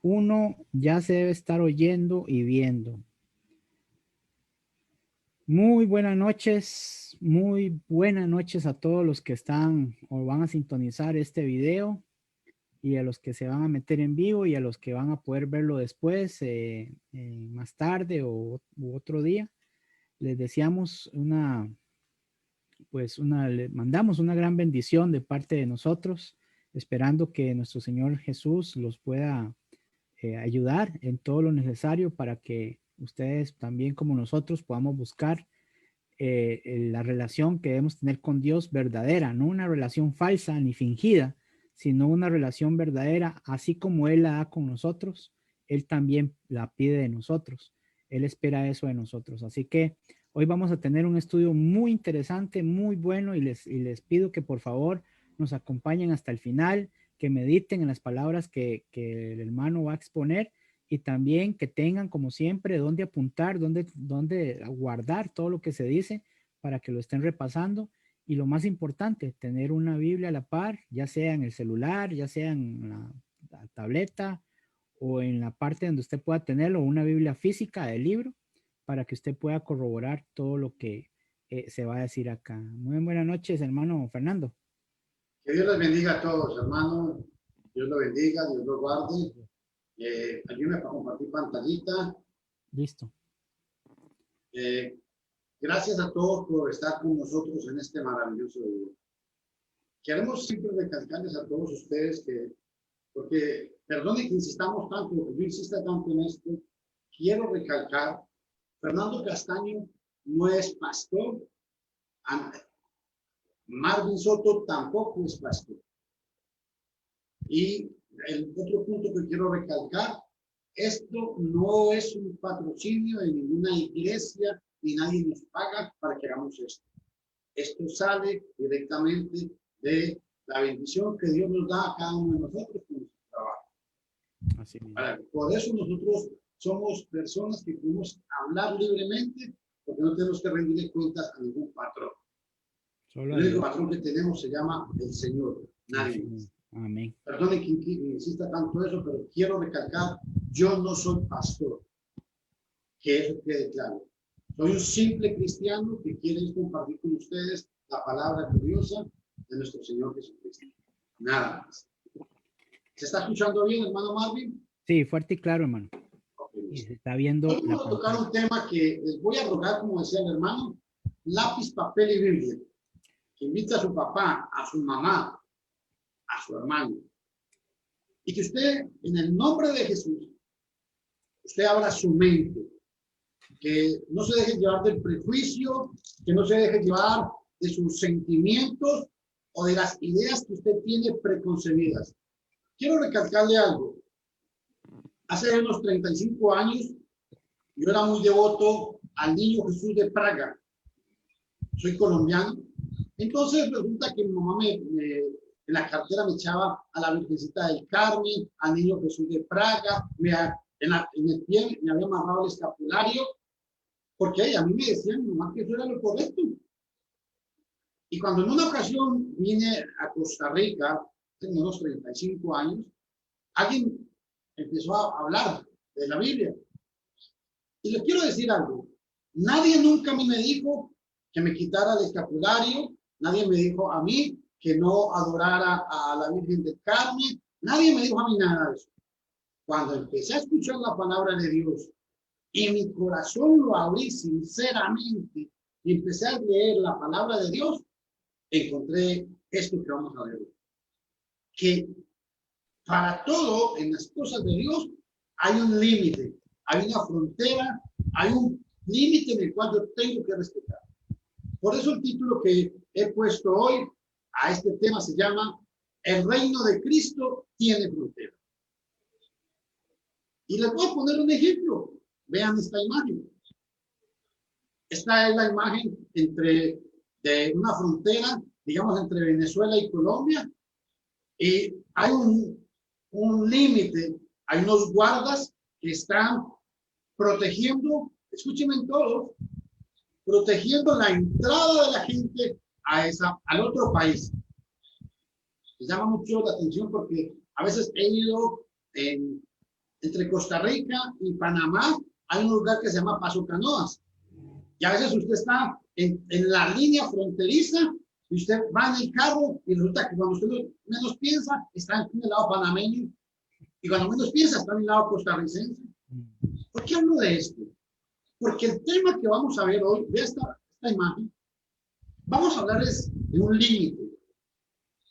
uno ya se debe estar oyendo y viendo. Muy buenas noches a todos los que están o van a sintonizar este video y a los que se van a meter en vivo y a los que van a poder verlo después, más tarde o u otro día. Les deseamos le mandamos una gran bendición de parte de nosotros, esperando que nuestro Señor Jesús los pueda ayudar en todo lo necesario para que ustedes también como nosotros podamos buscar la relación que debemos tener con Dios verdadera, no una relación falsa ni fingida, sino una relación verdadera, así como Él la da con nosotros, Él también la pide de nosotros. Él espera eso de nosotros. Así que hoy vamos a tener un estudio muy interesante, muy bueno, y les pido que por favor nos acompañen hasta el final, que mediten en las palabras que el hermano va a exponer y también que tengan, como siempre, dónde apuntar, dónde guardar todo lo que se dice para que lo estén repasando. Y lo más importante, tener una Biblia a la par, ya sea en el celular, ya sea en la tableta o en la parte donde usted pueda tenerlo, una Biblia física del libro, para que usted pueda corroborar todo lo que se va a decir acá. Muy buenas noches, hermano Fernando. Que Dios les bendiga a todos, hermano. Dios lo bendiga, Dios lo guarde. Ayúdenme para compartir pantallita. Listo. Gracias a todos por estar con nosotros en este maravilloso día. Queremos siempre recalcarles a todos ustedes que, porque perdone que insistamos tanto, que yo insista tanto en esto, quiero recalcar, Fernando Castaño no es pastor, Marvin Soto tampoco es pastor. Y el otro punto que quiero recalcar, esto no es un patrocinio de ninguna iglesia, ni nadie nos paga para que hagamos esto. Esto sale directamente de la bendición que Dios nos da a cada uno de nosotros con nuestro trabajo. Así mismo. Por eso nosotros somos personas que podemos hablar libremente, porque no tenemos que rendirle cuentas a ningún patrón. El único patrón que tenemos se llama el Señor, nadie más. Amén. Perdone que insista tanto eso, pero quiero recalcar, yo no soy pastor. Que eso quede claro. Soy un simple cristiano que quiere compartir con ustedes la palabra gloriosa de nuestro Señor Jesucristo. Nada más. ¿Se está escuchando bien, hermano Marvin? Sí, fuerte y claro, hermano. Okay. Y se está viendo. Hoy vamos a tocar un tema que les voy a rogar, como decía el hermano, lápiz, papel y Biblia. Que invite a su papá, a su mamá, a su hermano. Y que usted, en el nombre de Jesús, usted abra su mente. Que no se deje llevar del prejuicio, que no se deje llevar de sus sentimientos o de las ideas que usted tiene preconcebidas. Quiero recalcarle algo. Hace unos 35 años, yo era muy devoto al Niño Jesús de Praga. Soy colombiano. Entonces resulta que mi mamá en la cartera me echaba a la Virgencita del Carmen, al Niño Jesús de Praga, en el pie me había amarrado el escapulario, porque a mí me decían mi mamá que eso era lo correcto. Y cuando en una ocasión vine a Costa Rica, tengo unos 35 años, alguien empezó a hablar de la Biblia. Y les quiero decir algo. Nadie nunca a mí me dijo que me quitara el escapulario. Nadie me dijo a mí que no adorara a la Virgen del Carmen. Nadie me dijo a mí nada de eso. Cuando empecé a escuchar la palabra de Dios y mi corazón lo abrí sinceramente y empecé a leer la palabra de Dios, encontré esto que vamos a ver. Que para todo en las cosas de Dios hay un límite, hay una frontera, hay un límite en el cual yo tengo que respetar. Por eso el título que he puesto hoy a este tema se llama El reino de Cristo tiene frontera. Y les voy a poner un ejemplo. Vean esta imagen. Esta es la imagen de una frontera, digamos, entre Venezuela y Colombia. Y hay un límite, hay unos guardas que están protegiendo, escúchenme todos, protegiendo la entrada de la gente al otro país. Me llama mucho la atención porque a veces he ido en entre Costa Rica y Panamá hay un lugar que se llama Paso Canoas. Y a veces usted está en la línea fronteriza y usted va en el carro y resulta que cuando usted menos piensa, está en el lado panameño y cuando menos piensa, está en el lado costarricense. ¿Por qué hablo de esto? Porque el tema que vamos a ver hoy, de esta imagen, vamos a hablarles de un límite,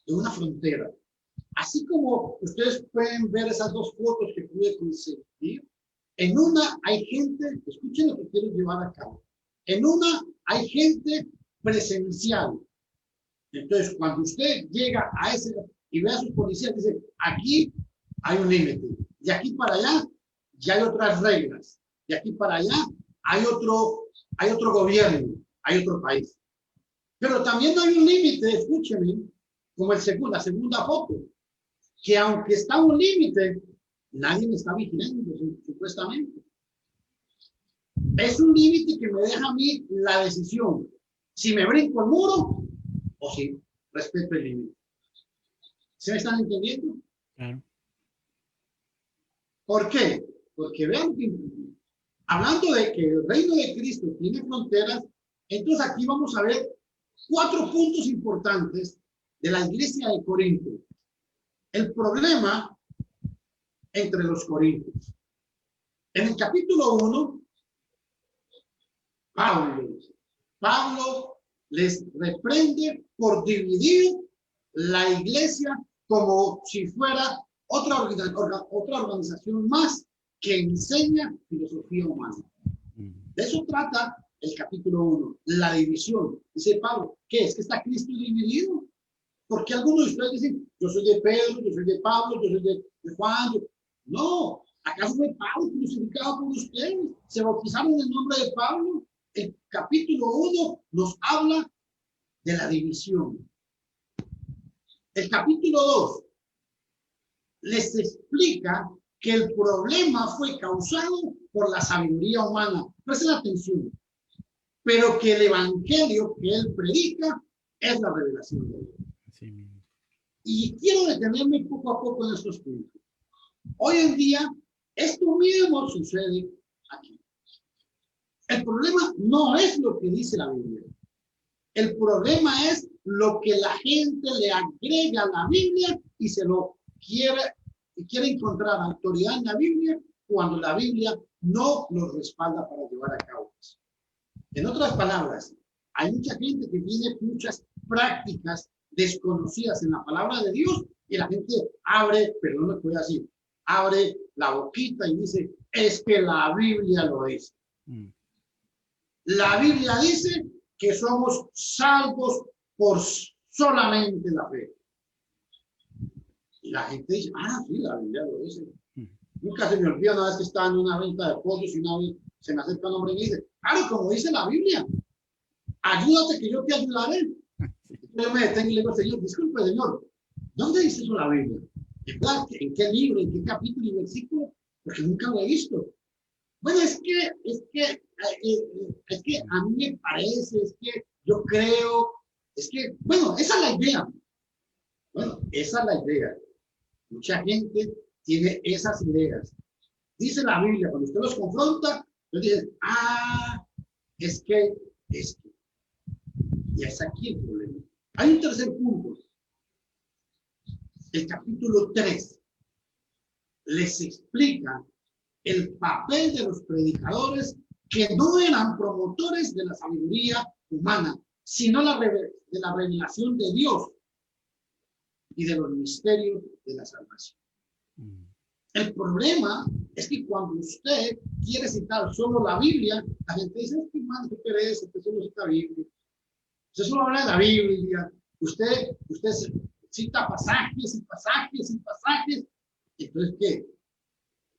de una frontera. Así como ustedes pueden ver esas dos fotos que pude conseguir, en una hay gente, escuchen lo que quiero llevar a cabo, en una hay gente presencial. Entonces, cuando usted llega a ese y ve a sus policías, dice, aquí hay un límite, de aquí para allá ya hay otras reglas, de aquí para allá hay otro gobierno, hay otro país. Pero también hay un límite, escúchenme, como la segunda foto, que aunque está un límite, nadie me está vigilando, supuestamente. Es un límite que me deja a mí la decisión, si me brinco el muro o si respeto el límite. ¿Se me están entendiendo? Claro. ¿Por qué? Porque vean que, hablando de que el reino de Cristo tiene fronteras, entonces aquí vamos a ver 4 puntos importantes de la iglesia de Corinto. El problema entre los corintios. En el capítulo 1, Pablo les reprende por dividir la iglesia como si fuera otra organización más que enseña filosofía humana. De eso trata el capítulo 1, la división. Dice Pablo, ¿qué es? ¿Que está Cristo dividido? Porque algunos de ustedes dicen, yo soy de Pedro, yo soy de Pablo, yo soy de Juan. No, ¿acaso fue Pablo crucificado por ustedes? ¿Se bautizaron en el nombre de Pablo? El capítulo 1 nos habla de la división. El capítulo 2 les explica que el problema fue causado por la sabiduría humana. Presten atención. Pero que el evangelio que él predica es la revelación de Dios. Sí. Y quiero detenerme poco a poco en estos puntos. Hoy en día, esto mismo sucede aquí. El problema no es lo que dice la Biblia. El problema es lo que la gente le agrega a la Biblia y se lo quiere encontrar autoridad en la Biblia cuando la Biblia no lo respalda para llevar a cabo eso. En otras palabras, hay mucha gente que tiene muchas prácticas desconocidas en la palabra de Dios y la gente abre, pero no me puede decir, abre la boquita y dice, es que la Biblia lo dice. La Biblia dice que somos salvos por solamente la fe. Y la gente dice, sí, la Biblia lo dice. Nunca se me olvida una vez que estaba en una venta de pollos y una vez se me acerca un hombre y me dice, como dice la Biblia, ayúdate que yo te ayudaré. Yo me detengo y le digo, Señor, disculpe, Señor, ¿dónde dice eso la Biblia? ¿En qué libro, en qué capítulo y versículo? Porque nunca lo he visto. Bueno, es que a mí me parece, es que yo creo, bueno, esa es la idea. Bueno, esa es la idea. Mucha gente tiene esas ideas. Dice la Biblia, cuando usted los confronta, entonces dicen, es que. Y es aquí el problema. Hay un tercer punto. El capítulo 3 les explica el papel de los predicadores que no eran promotores de la sabiduría humana, sino de la revelación de Dios y de los misterios de la salvación. El problema es que cuando usted quiere citar solo la Biblia, la gente dice, es que hermano, qué pereza, usted solo cita Biblia. Usted solo habla de la Biblia. Usted cita pasajes y pasajes y pasajes. Entonces, ¿qué?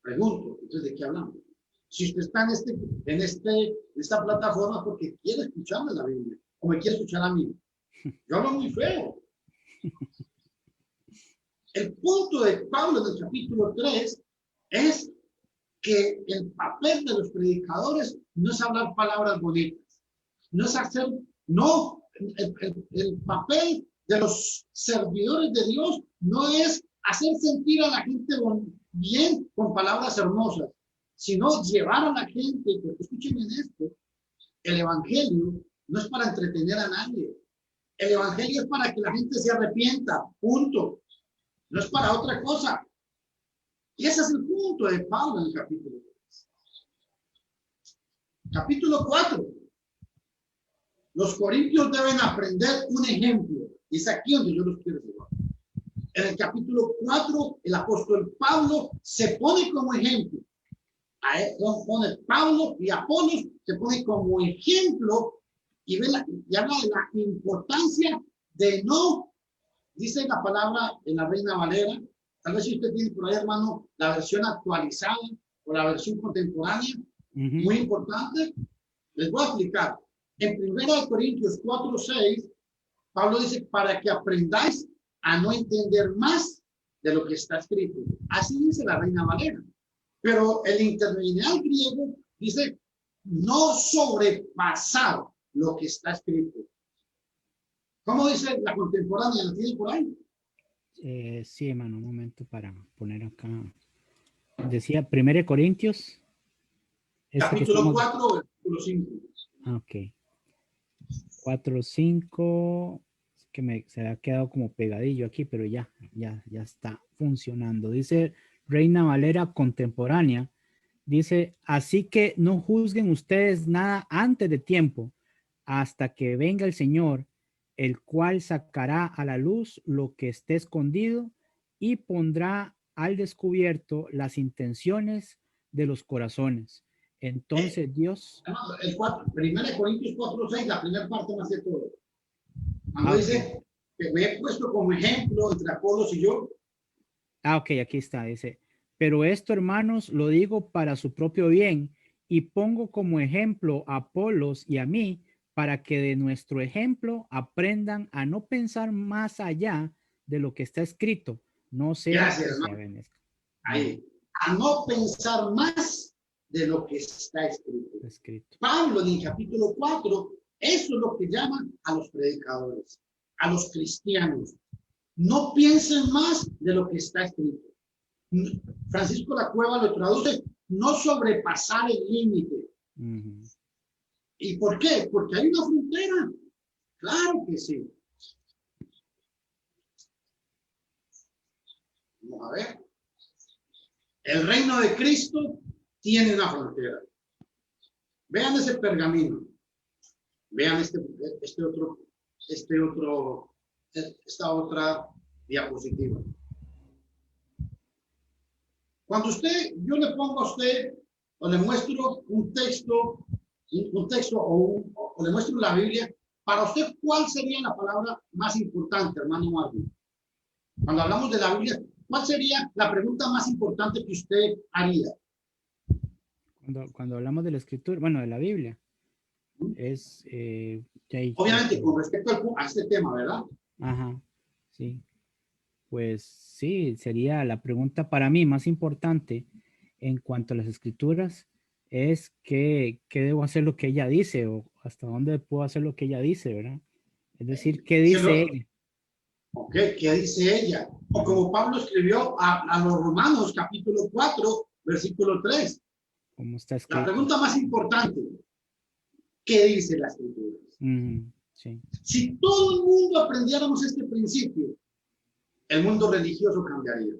Pregunto, entonces, ¿de qué hablamos? Si usted está en esta plataforma porque quiere escucharme la Biblia o me quiere escuchar a mí. Yo hablo muy feo. El punto de Pablo en el capítulo 3 es que el papel de los predicadores no es hablar palabras bonitas, no es el papel de los servidores de Dios no es hacer sentir a la gente bien con palabras hermosas, sino llevar a la gente, porque escuchen bien esto, el evangelio no es para entretener a nadie. El evangelio es para que la gente se arrepienta, punto. No es para otra cosa. Y ese es el punto de Pablo en el capítulo 3. Capítulo 4. Los corintios deben aprender un ejemplo. Y es aquí donde yo los quiero llevar. En el capítulo 4, el apóstol Pablo se pone como ejemplo. A él pone Pablo y Apolos, se pone como ejemplo y habla de la importancia de no, dice la palabra en la Reina Valera, tal vez si usted tiene por ahí, hermano, la versión actualizada o la versión contemporánea, muy importante, les voy a explicar. En 1 Corintios 4:6, Pablo dice, para que aprendáis a no entender más de lo que está escrito. Así dice la Reina Valera. Pero el interlineal griego dice, no sobrepasar lo que está escrito. ¿Cómo dice la contemporánea? ¿La tiene por ahí? Sí, hermano, un momento para poner acá. Decía 1 Corintios. Capítulo 4, versículo 5. Ok. 4, 5. Que se ha quedado como pegadillo aquí, pero ya está funcionando. Dice Reina Valera contemporánea. Dice, así que no juzguen ustedes nada antes de tiempo, hasta que venga el Señor, el cual sacará a la luz lo que esté escondido y pondrá al descubierto las intenciones de los corazones. Entonces Dios... El 4, 1 Corintios 4:6, la primera parte más de todo. Cuando dice que me he puesto como ejemplo entre Apolos y yo. Ok, aquí está, dice, pero esto, hermanos, lo digo para su propio bien y pongo como ejemplo a Apolos y a mí para que de nuestro ejemplo aprendan a no pensar más allá de lo que está escrito, no sea Gracias, que se abenezca. Ahí, a no pensar más de lo que está escrito. Pablo en el capítulo 4, eso es lo que llaman a los predicadores, a los cristianos. No piensen más de lo que está escrito. Francisco La Cueva lo traduce, no sobrepasar el límite. ¿Y por qué? Porque hay una frontera. Claro que sí. Vamos a ver. El reino de Cristo tiene una frontera. Vean ese pergamino. Vean esta otra diapositiva. Cuando yo le pongo a usted, o le muestro un texto o le muestro la Biblia, para usted, ¿cuál sería la palabra más importante, hermano Marvin? Cuando hablamos de la Biblia, ¿cuál sería la pregunta más importante que usted haría? Cuando hablamos de la escritura, bueno, de la Biblia, es... obviamente, con respecto a este tema, ¿verdad? Ajá, sí. Pues sí, sería la pregunta para mí más importante en cuanto a las escrituras es ¿qué debo hacer lo que ella dice o hasta dónde puedo hacer lo que ella dice, ¿verdad? Es decir, ¿qué dice ella? Ok, ¿qué dice ella? O como Pablo escribió a los Romanos, capítulo 4, versículo 3. ¿Cómo está escrito? La pregunta más importante, ¿qué dice la escritura? Sí. Si todo el mundo aprendiéramos este principio, el mundo religioso cambiaría.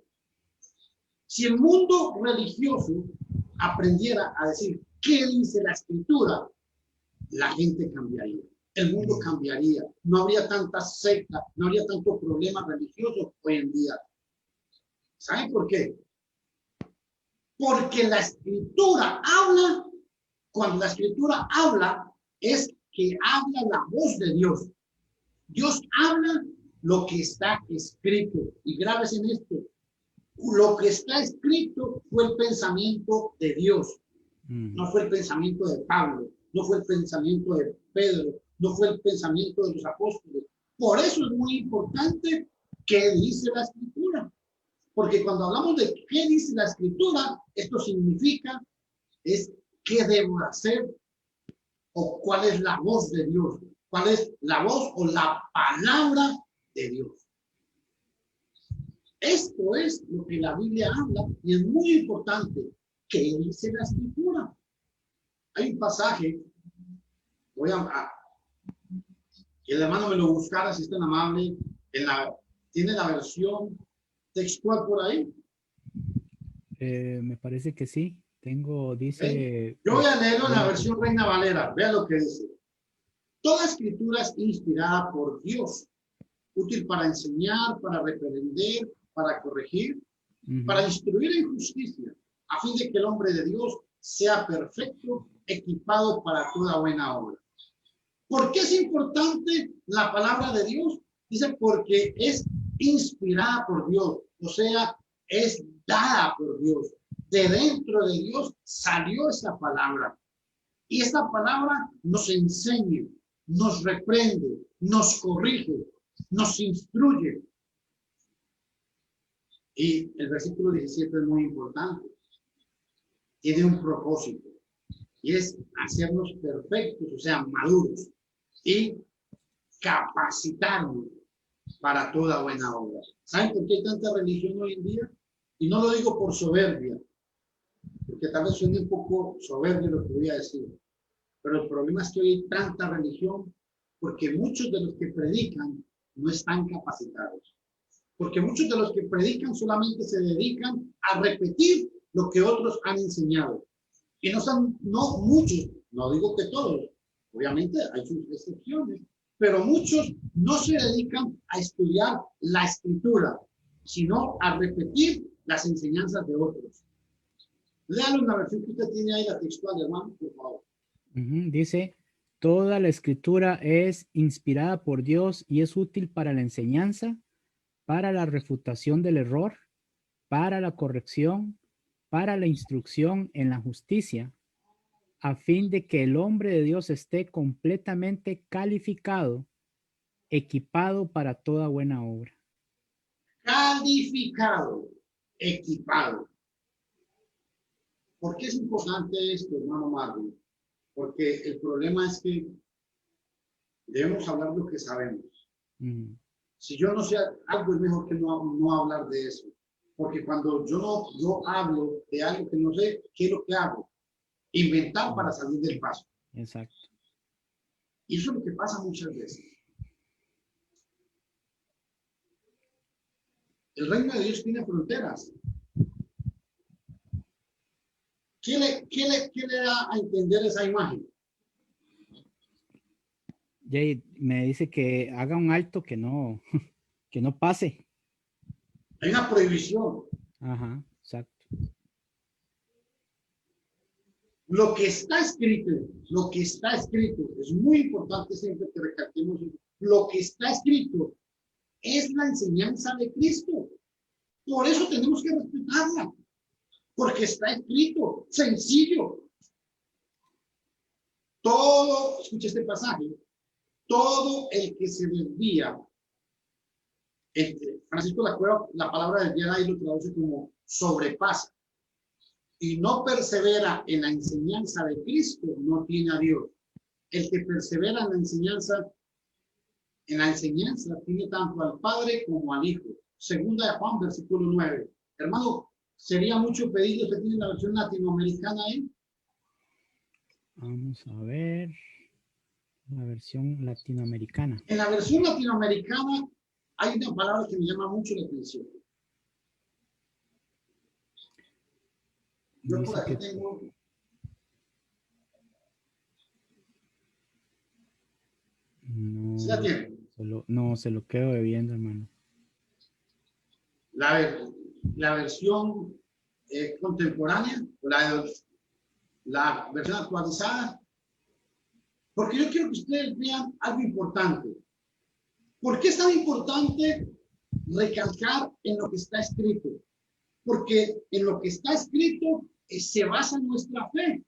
Si el mundo religioso aprendiera a decir qué dice la escritura, la gente cambiaría. El mundo cambiaría. No habría tantas sectas, no habría tantos problemas religiosos hoy en día. ¿Saben por qué? Porque la escritura habla, cuando la escritura habla, es que habla la voz de Dios. Dios habla lo que está escrito. Y graves en esto, lo que está escrito fue el pensamiento de Dios. No fue el pensamiento de Pablo, no fue el pensamiento de Pedro, no fue el pensamiento de los apóstoles. Por eso es muy importante qué dice la escritura. Porque cuando hablamos de qué dice la escritura, esto significa es qué debo hacer o cuál es la voz de Dios, cuál es la voz o la palabra de Dios. Esto es lo que la Biblia habla y es muy importante. ¿Qué dice la Escritura? Hay un pasaje, que el hermano me lo buscara, si es tan amable, tiene la versión textual por ahí. Me parece que sí. Tengo, dice... Yo voy a leerlo en la versión Reina Valera. Vea lo que dice. Toda escritura es inspirada por Dios, útil para enseñar, para reprender, para corregir, para instruir en justicia, a fin de que el hombre de Dios sea perfecto, equipado para toda buena obra. ¿Por qué es importante la palabra de Dios? Dice, porque es inspirada por Dios, o sea, es dada por Dios. De dentro de Dios salió esa palabra. Y esta palabra nos enseña, nos reprende, nos corrige, nos instruye. Y el versículo 17 es muy importante. Tiene un propósito. Y es hacernos perfectos, o sea, maduros. Y capacitarnos para toda buena obra. ¿Saben por qué hay tanta religión hoy en día? Y no lo digo por soberbia, porque tal vez suene un poco soberbio lo que voy a decir. Pero el problema es que hoy hay tanta religión porque muchos de los que predican no están capacitados. Porque muchos de los que predican solamente se dedican a repetir lo que otros han enseñado. Y no muchos, no digo que todos, obviamente hay sus excepciones, pero muchos no se dedican a estudiar la escritura, sino a repetir las enseñanzas de otros. Léalo en la versión que usted tiene ahí, la textual, hermano, por favor. Dice, toda la escritura es inspirada por Dios y es útil para la enseñanza, para la refutación del error, para la corrección, para la instrucción en la justicia, a fin de que el hombre de Dios esté completamente calificado, equipado para toda buena obra. Calificado, equipado. ¿Por qué es importante esto, hermano Marvin? Porque el problema es que debemos hablar lo que sabemos. Si yo no sé algo, es mejor que no hablar de eso. Porque cuando yo hablo de algo que no sé, ¿qué es lo que hago? Inventar para salir del paso. Exacto. Y eso es lo que pasa muchas veces. El reino de Dios tiene fronteras. ¿Qué le da a entender esa imagen? Jay me dice que haga un alto, que no pase. Hay una prohibición. Ajá, exacto. Lo que está escrito, es muy importante siempre que recalquemos, lo que está escrito es la enseñanza de Cristo. Por eso tenemos que respetarla, porque está escrito, sencillo. Todo, escucha este pasaje, todo el que se desvía, Francisco de la Cueva, la palabra del día ahí lo traduce como sobrepasa, y no persevera en la enseñanza de Cristo, no tiene a Dios. El que persevera en la enseñanza tiene tanto al Padre como al Hijo. Segunda de Juan, versículo 9. Hermano, sería mucho pedirle, usted tiene la versión latinoamericana ahí. Vamos a ver la versión latinoamericana. En la versión latinoamericana hay una palabra que me llama mucho la atención. Yo por aquí tengo... No, ¿Sí la tiene? No, se lo quedo bebiendo, hermano. La versión contemporánea, la versión actualizada, porque yo quiero que ustedes vean algo importante. ¿Por qué es tan importante recalcar en lo que está escrito? Porque en lo que está escrito se basa nuestra fe.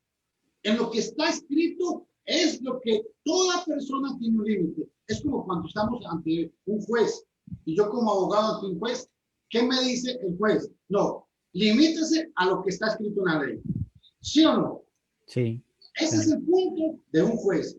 En lo que está escrito es lo que toda persona tiene un límite. Es como cuando estamos ante un juez y yo como abogado ante un juez, ¿qué me dice el juez? No, limítese a lo que está escrito en la ley. ¿Sí o no? Sí. Ese es el punto de un juez.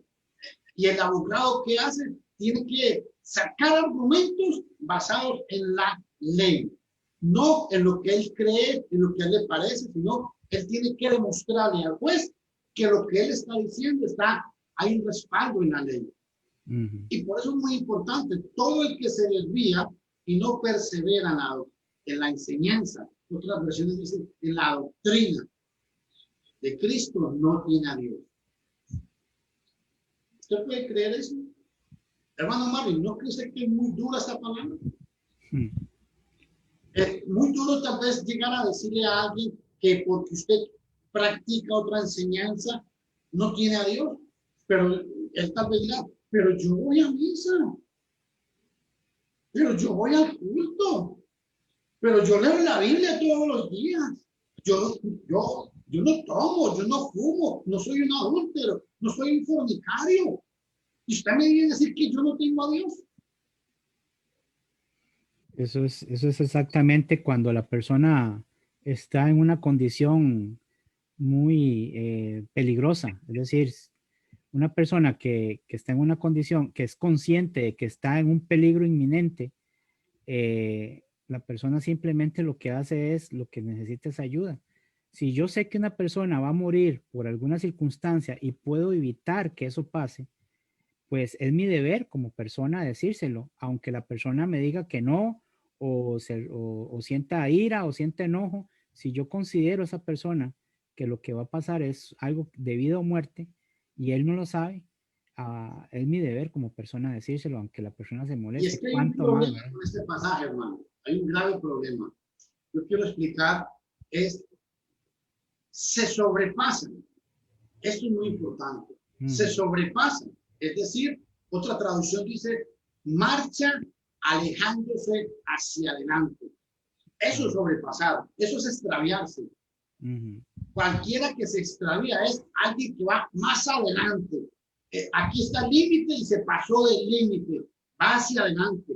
Y el abogado, ¿qué hace? Tiene que sacar argumentos basados en la ley. no en lo que él cree, en lo que a él le parece, sino él tiene que demostrarle al juez que lo que él está diciendo hay un respaldo en la ley. Y por eso es muy importante, todo el que se desvía y no persevera en la enseñanza, otras versiones dicen en la doctrina de Cristo, no tiene a Dios. ¿Usted puede creer eso? Hermano Marvin, ¿no cree que es muy dura esta palabra? Muy duro tal vez llegar a decirle a alguien que porque usted practica otra enseñanza, no tiene a Dios, pero él tal vez diga, pero yo voy a misa, pero yo voy al culto, pero yo leo la Biblia todos los días, yo no tomo, yo no fumo, no soy un adúltero, no soy un fornicario, y usted me viene a decir que yo no tengo a Dios. Eso es exactamente cuando la persona está en una condición muy peligrosa. Es decir, una persona que está en una condición, que es consciente de que está en un peligro inminente, la persona simplemente lo que hace es, lo que necesita es ayuda. Si yo sé que una persona va a morir por alguna circunstancia y puedo evitar que eso pase, pues es mi deber como persona decírselo, aunque la persona me diga que no, o sienta ira o sienta enojo. Si yo considero a esa persona que lo que va a pasar es algo de vida o muerte y él no lo sabe, es mi deber como persona decírselo, aunque la persona se Y moleste. es que hay un ¿Cuánto más, problema verdad? con este pasaje, hermano. Hay un grave problema. Yo quiero explicar, se sobrepasan. Esto es muy importante. Se sobrepasan. Es decir, otra traducción dice, marcha alejándose hacia adelante. Eso es sobrepasar. Eso es extraviarse. Cualquiera que se extravía es alguien que va más adelante. Aquí está el límite y se pasó del límite. Va hacia adelante.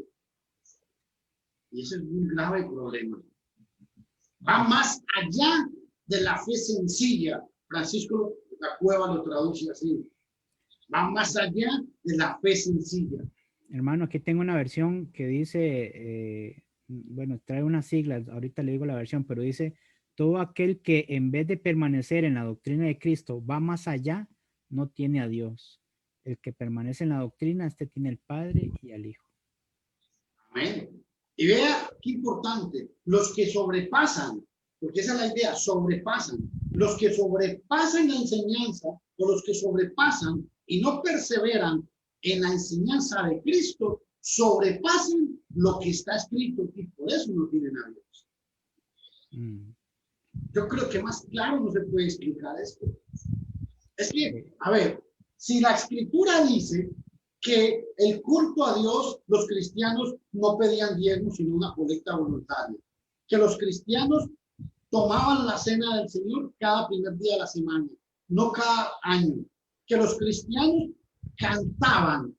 Y ese es un grave problema. Va más allá de la fe sencilla. Francisco La Cueva lo traduce así. Va más allá de la fe sencilla. Hermano, aquí tengo una versión que dice, bueno, trae unas siglas, ahorita le digo la versión, pero dice, todo aquel que en vez de permanecer en la doctrina de Cristo va más allá, no tiene a Dios. El que permanece en la doctrina, este tiene al Padre y al Hijo. Amén. Y vea qué importante, los que sobrepasan, porque esa es la idea, sobrepasan. Los que sobrepasan la enseñanza o los que sobrepasan y no perseveran en la enseñanza de Cristo, sobrepasan lo que está escrito y por eso no tienen a Dios. Yo creo que más claro no se puede explicar esto. Es que, a ver, si la escritura dice que el culto a Dios, los cristianos no pedían diezmos, sino una colecta voluntaria, que los cristianos tomaban la cena del Señor cada primer día de la semana, no cada año, que los cristianos cantaban.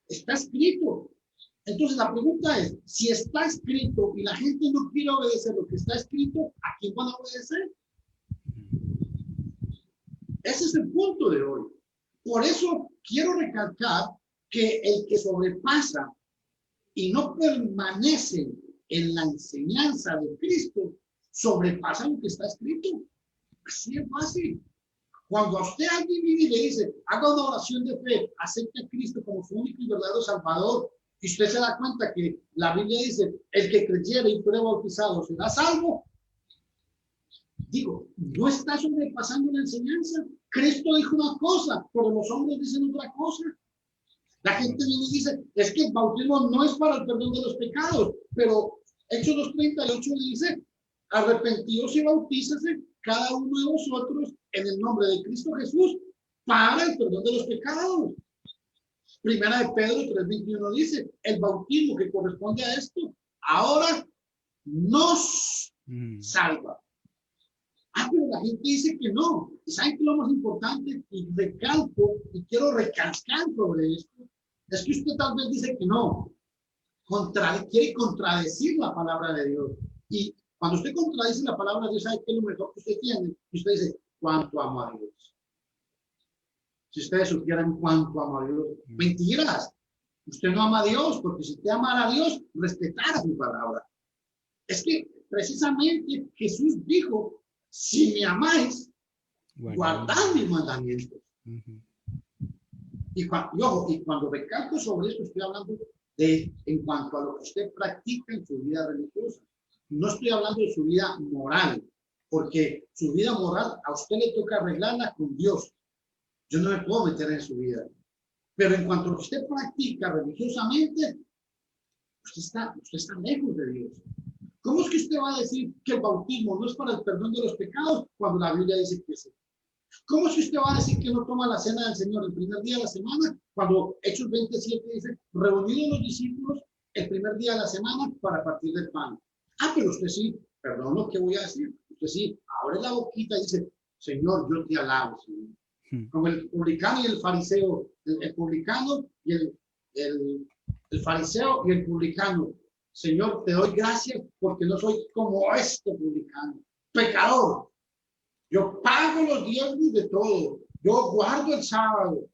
Está escrito. Entonces la pregunta es, si está escrito y la gente no quiere obedecer lo que está escrito, ¿a quién van a obedecer? Ese es el punto de hoy. Por eso quiero recalcar que el que sobrepasa y no permanece en la enseñanza de Cristo, sobrepasa lo que está escrito. Así es fácil. Cuando a usted alguien vive y le dice, haga una oración de fe, acepte a Cristo como su único y verdadero Salvador, y usted se da cuenta que la Biblia dice, el que creyere y fuere bautizado será salvo. Digo, no está sobrepasando la enseñanza. Cristo dijo una cosa, pero los hombres dicen otra cosa. La gente viene y dice, es que el bautismo no es para el perdón de los pecados, pero Hechos 2:38 dice, arrepentidos y bautícese cada uno de vosotros en el nombre de Cristo Jesús para el perdón de los pecados. Primera de Pedro 3:21 dice, el bautismo que corresponde a esto ahora nos salva. Pero la gente dice que no. ¿Y saben qué es lo más importante? Y recalco, y quiero recalcar sobre esto, es que usted tal vez dice que no. Quiere contradecir la palabra de Dios. Y cuando usted contradice la palabra de Dios, ¿sabe qué es lo mejor que usted tiene? Y usted dice, ¿cuánto amo a Dios? Si ustedes supieran cuánto amo a Dios. Mentiras. Usted no ama a Dios, porque si usted amara a Dios, respetara su palabra. Es que precisamente Jesús dijo, si me amáis, guardad mis mandamientos. Y cuando recalco sobre esto, estoy hablando en cuanto a lo que usted practica en su vida religiosa. No estoy hablando de su vida moral, porque su vida moral a usted le toca arreglarla con Dios. Yo no me puedo meter en su vida. Pero en cuanto a lo que usted practica religiosamente, usted está lejos de Dios. ¿Cómo es que usted va a decir que el bautismo no es para el perdón de los pecados cuando la Biblia dice que sí? ¿Cómo es que usted va a decir que no toma la cena del Señor el primer día de la semana cuando Hechos 27 dice, reunidos los discípulos el primer día de la semana para partir del pan? Ah, pero usted sí, perdón lo que voy a decir, usted sí, abre la boquita y dice, Señor, yo te alabo, Señor. Como el publicano y el fariseo, el publicano y el fariseo y el publicano. Señor, te doy gracias porque no soy como este publicano, pecador. Yo pago los diezmos de todo. Yo guardo el sábado.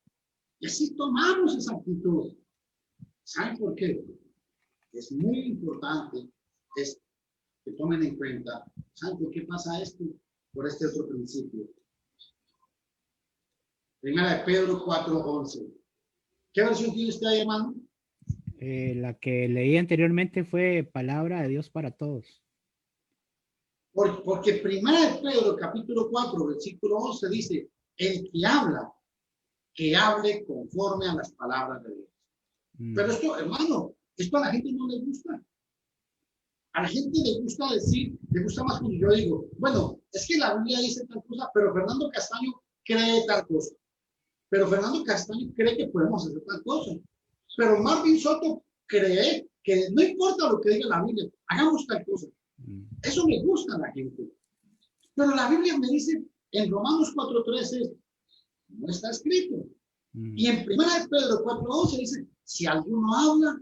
Y así tomamos esa actitud. ¿Saben por qué? Es muy importante que tomen en cuenta. ¿Saben por qué pasa esto? Por este otro principio. Primera de Pedro 4:11. ¿Qué versión tiene usted ahí, hermano? La que leí anteriormente fue Palabra de Dios para Todos. Porque primera de Pedro, capítulo 4, versículo 11, dice, el que habla, que hable conforme a las palabras de Dios. Pero esto, hermano, esto a la gente no le gusta. A la gente le gusta decir, le gusta más cuando yo digo, bueno, es que la Biblia dice tal cosa, pero Fernando Castaño cree tal cosa. Pero Fernando Castaño cree que podemos hacer tal cosa. Pero Marvin Soto cree que no importa lo que diga la Biblia, hagamos tal cosa. Eso me gusta a la gente. Pero la Biblia me dice en Romanos 4:13, no está escrito. Y en primera de Pedro 4:11 dice, si alguno habla,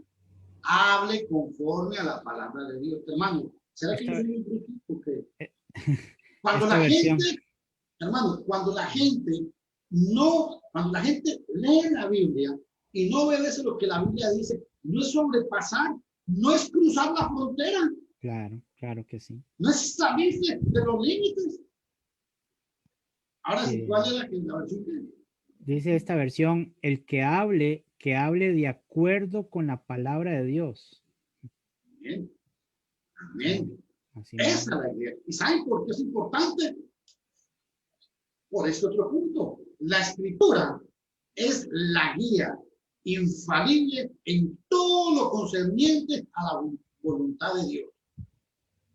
hable conforme a la palabra de Dios. Hermano, ¿será que yo soy un brutito? Cuando la gente, hermano, cuando la gente lee la Biblia y no obedece lo que la Biblia dice, no es sobrepasar, no es cruzar la frontera. Claro, claro que sí. No es salirse de los límites. Ahora sí, ¿cuál es la versión que dice esta versión? El que hable de acuerdo con la palabra de Dios. Amén. Amén. Así Esa es la idea. ¿Y saben por qué es importante? Por este otro punto. La escritura es la guía infalible en todo lo concerniente a la voluntad de Dios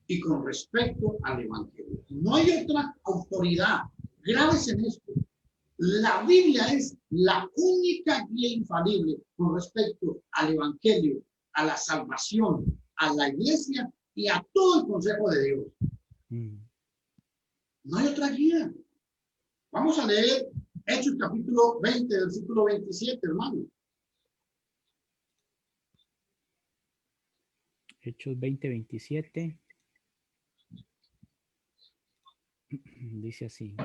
y con respecto al evangelio. No hay otra autoridad. Graves en esto. La Biblia es la única guía infalible con respecto al evangelio, a la salvación, a la iglesia y a todo el consejo de Dios. No hay otra guía. Vamos a leer Hechos capítulo 20, versículo 27, hermano. Hechos 20:27. Dice así.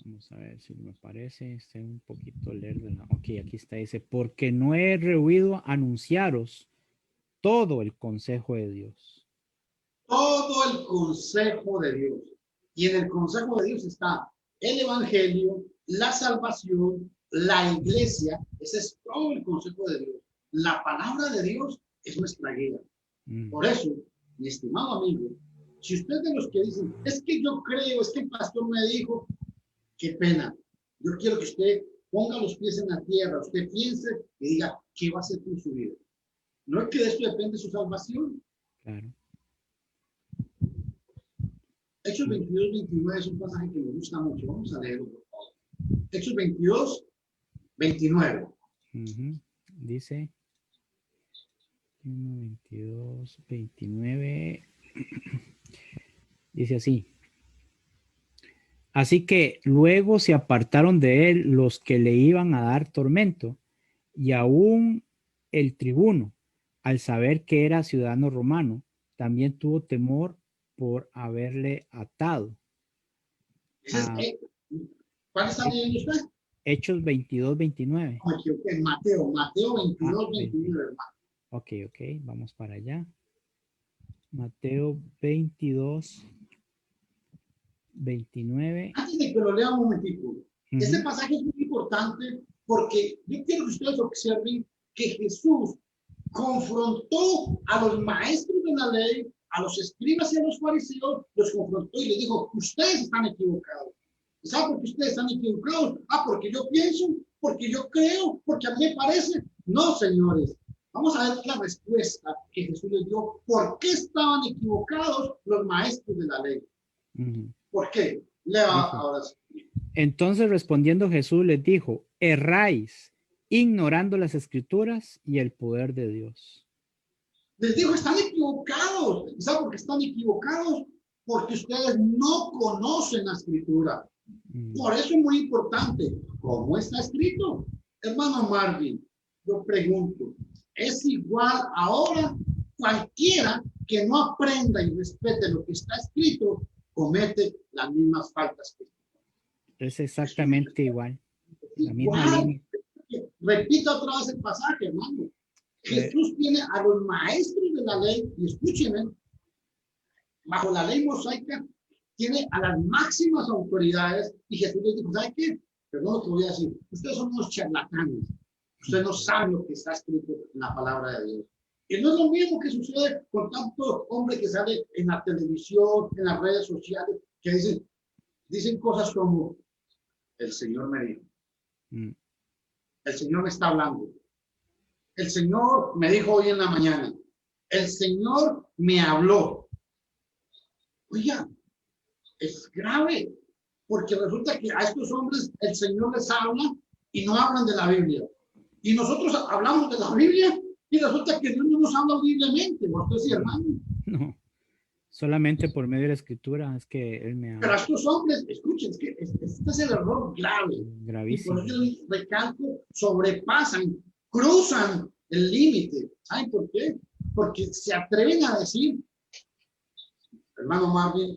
Vamos a ver si me parece. Está un poquito lerdo. Ok, aquí está. Dice, porque no he rehuido anunciaros todo el consejo de Dios. Todo el consejo de Dios. Y en el consejo de Dios está el evangelio, la salvación, la iglesia. Ese es todo el consejo de Dios. La palabra de Dios es nuestra guía. Por eso, mi estimado amigo, si usted es de los que dicen, es que yo creo, es que el pastor me dijo, qué pena. Yo quiero que usted ponga los pies en la tierra, usted piense y diga, ¿qué va a hacer con su vida? No es que de esto depende su salvación. Claro. Hechos 22-29 es un pasaje que me gusta mucho. Vamos a leerlo, por favor. Hechos 22-29. Dice 22-29. Dice así. Así que luego se apartaron de él los que le iban a dar tormento, y aún el tribuno, al saber que era ciudadano romano, también tuvo temor por haberle atado. ¿Cuál está leyendo usted? Hechos 22-29. Mateo 22-29, hermano. Ok, vamos para allá. Mateo 22, 29. Antes de que lo lea un momentico, este Ujú, pasaje es muy importante porque yo quiero que ustedes observen que Jesús confrontó a los maestros de la ley, a los escribas y a los fariseos, los confrontó y les dijo, ustedes están equivocados. ¿Saben por qué ustedes están equivocados? Porque yo pienso, porque yo creo, porque a mí me parece. No, señores. Vamos a ver la respuesta que Jesús les dio. ¿Por qué estaban equivocados los maestros de la ley? ujú. ¿Por qué? Lea Dice, ahora sí. entonces respondiendo Jesús les dijo, erráis, ignorando las escrituras y el poder de Dios. Les digo, están equivocados. ¿Saben por qué están equivocados? Porque ustedes no conocen la escritura. Mm. Por eso es muy importante. ¿Cómo está escrito? Hermano Marvin, yo pregunto, ¿es igual ahora? Cualquiera que no aprenda y respete lo que está escrito comete las mismas faltas que Es exactamente igual, la misma igual. línea. Repito otra vez el pasaje, hermano. Eh, Jesús tiene a los maestros de la ley, y escúchenme, bajo la ley mosaica, tiene a las máximas autoridades y Jesús les dijo, ¿sabe qué? Perdón lo que voy a decir, ustedes son unos charlatanes, ustedes no saben lo que está escrito en la palabra de Dios. Y no es lo mismo que sucede con tanto hombre que sale en la televisión, en las redes sociales, que dicen cosas como, el Señor me dijo, mm, el Señor me está hablando, el Señor me dijo hoy en la mañana, el Señor me habló. Oiga, es grave, porque resulta que a estos hombres el Señor les habla y no hablan de la Biblia. Y nosotros hablamos de la Biblia y resulta que Dios no nos habla audiblemente. Vosotros sí, hermano. no, solamente por medio de la escritura es que Él me Pero a habla. estos hombres, escuchen, es que este es el error grave. Y por Gravísimo. eso yo recalco, sobrepasan, cruzan el límite. ¿Saben por qué? Porque se atreven a decir, hermano Marvin,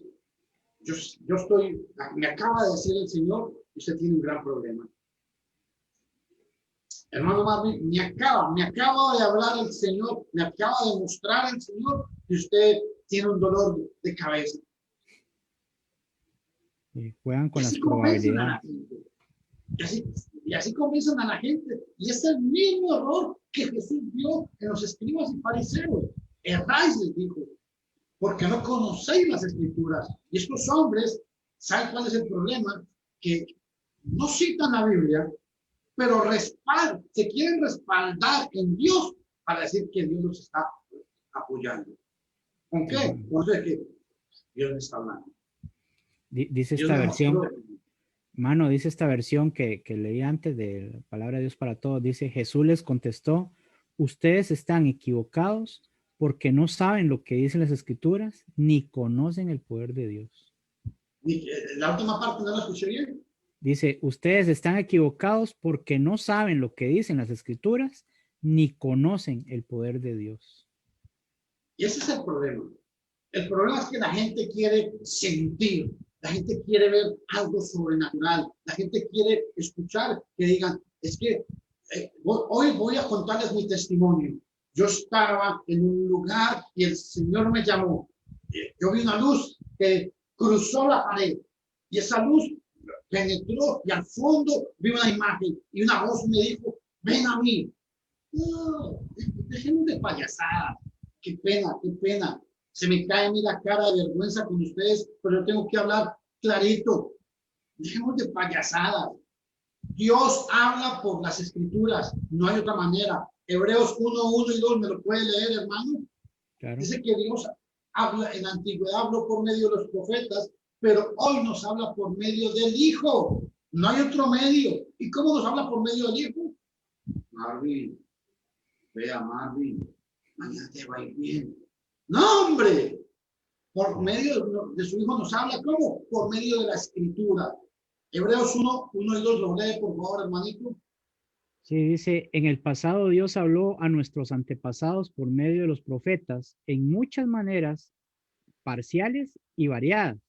yo estoy, me acaba de decir el Señor, usted tiene un gran problema. Hermano Marvin, me acaba de hablar el Señor, me acaba de mostrar el Señor que usted tiene un dolor de cabeza. Y juegan Y con las así convencen a la probabilidades. gente. Y así convencen a la gente. Y es el mismo error que Jesús vio en los escribas y fariseos. Erráis, les dijo, porque no conocéis las escrituras. Y estos hombres, ¿saben cuál es el problema? Que no citan la Biblia, pero se quieren respaldar en Dios para decir que Dios los está apoyando. ¿Con qué? Ujú. Por eso es que Dios les está hablando. Dice Dios esta me mostró. versión, mano, dice esta versión que leí antes de la palabra de Dios para todos. Dice, Jesús les contestó, ustedes están equivocados porque no saben lo que dicen las escrituras ni conocen el poder de Dios. La última parte no la escuché bien. Dice, ustedes están equivocados porque no saben lo que dicen las escrituras ni conocen el poder de Dios. Y ese es el problema. El problema es que la gente quiere sentir, la gente quiere ver algo sobrenatural, la gente quiere escuchar que digan, es que hoy voy a contarles mi testimonio. Yo estaba en un lugar y el Señor me llamó. Yo vi una luz que cruzó la pared y esa luz penetró y al fondo vi una imagen y una voz me dijo, ven a mí. No, dejemos de payasadas. Qué pena, qué pena. Se me cae a mí la cara de vergüenza con ustedes, pero yo tengo que hablar clarito. Dejemos de payasadas. Dios habla por las escrituras, no hay otra manera. Hebreos 1, 1 y 2, ¿me lo puede leer, hermano? Claro. Dice que Dios habla, en la antigüedad habló por medio de los profetas, pero hoy nos habla por medio del Hijo. No hay otro medio. ¿Y cómo nos habla por medio del Hijo? Marvin, vea Marvin, mañana te va a ir bien. No, hombre, por medio de su Hijo nos habla, ¿cómo? Por medio de la Escritura. Hebreos 1, 1 y 2, lo lee, por favor, hermanito. Sí, dice, en el pasado Dios habló a nuestros antepasados por medio de los profetas en muchas maneras parciales y variadas.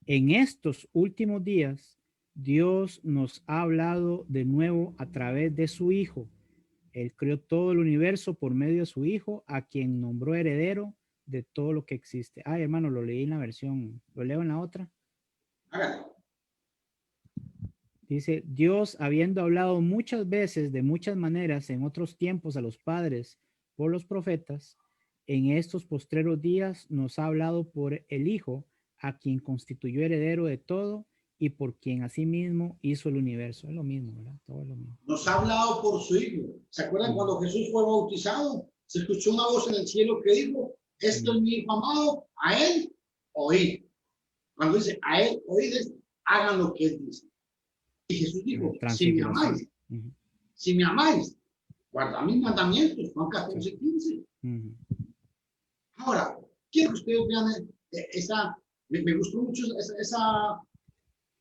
En estos últimos días, Dios nos ha hablado de nuevo a través de su Hijo, Él creó todo el universo por medio de su Hijo, a quien nombró heredero de todo lo que existe. Ay, hermano, lo leí en la versión, lo leo en la otra. Hágale. Dice, Dios, habiendo hablado muchas veces, de muchas maneras, en otros tiempos a los padres por los profetas, en estos postreros días nos ha hablado por el Hijo, a quien constituyó heredero de todo y por quien asimismo hizo el universo. Es lo mismo, ¿verdad? Todo es lo mismo. Nos ha hablado por su Hijo. ¿Se acuerdan cuando Jesús fue bautizado? Se escuchó una voz en el cielo que dijo, esto es mi Hijo amado, a él oíd. Cuando dice a él oíd, hagan lo que él dice. Y Jesús dijo, si me amáis, si me amáis, guardad mis mandamientos, Juan 14, 15. Ahora, quiero que ustedes vean esa, me gustó mucho esa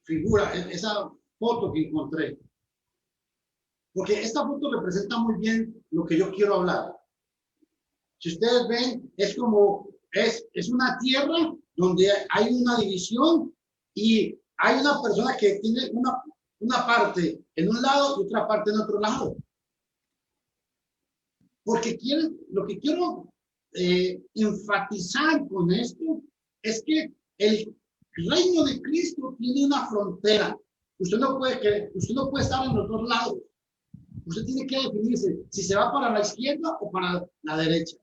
figura, esa foto que encontré. Porque esta foto representa muy bien lo que yo quiero hablar. Si ustedes ven, es como, es una tierra donde hay una división y hay una persona que tiene una parte en un lado y otra parte en otro lado. Porque lo que quiero enfatizar con esto es que el reino de Cristo tiene una frontera. Usted no puede estar en los dos lados. Usted tiene que definirse si se va para la izquierda o para la derecha.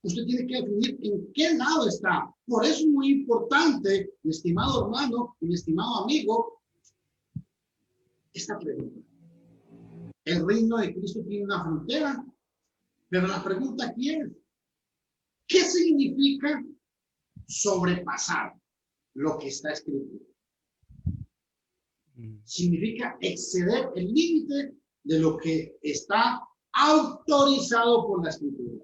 Usted tiene que definir en qué lado está. Por eso es muy importante, mi estimado hermano y mi estimado amigo, esta pregunta. El reino de Cristo tiene una frontera, pero la pregunta aquí es, ¿qué significa sobrepasar lo que está escrito? Significa exceder el límite de lo que está autorizado por la escritura.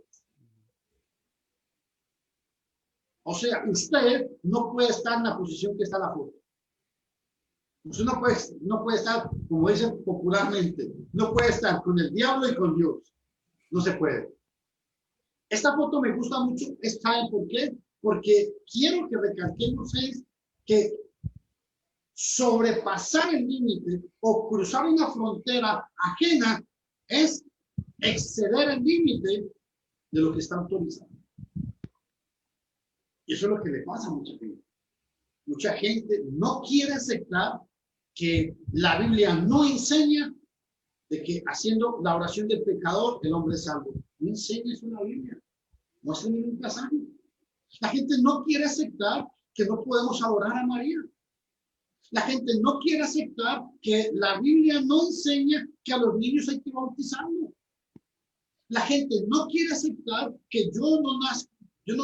O sea, usted no puede estar en la posición que está la foto. Usted no puede estar, como dicen popularmente, no puede estar con el diablo y con Dios. No se puede. Esta foto me gusta mucho. ¿Saben por qué? Porque quiero que recalquemos que sobrepasar el límite o cruzar una frontera ajena es exceder el límite de lo que está autorizado. Y eso es lo que le pasa a mucha gente. Mucha gente no quiere aceptar que la Biblia no enseña de que haciendo la oración del pecador el hombre es salvo. No enseña eso en la Biblia. No hace ningún pasaje. La gente no quiere aceptar que no podemos adorar a María. La gente no quiere aceptar que la Biblia no enseña que a los niños hay que bautizarlos. La gente no quiere aceptar que yo no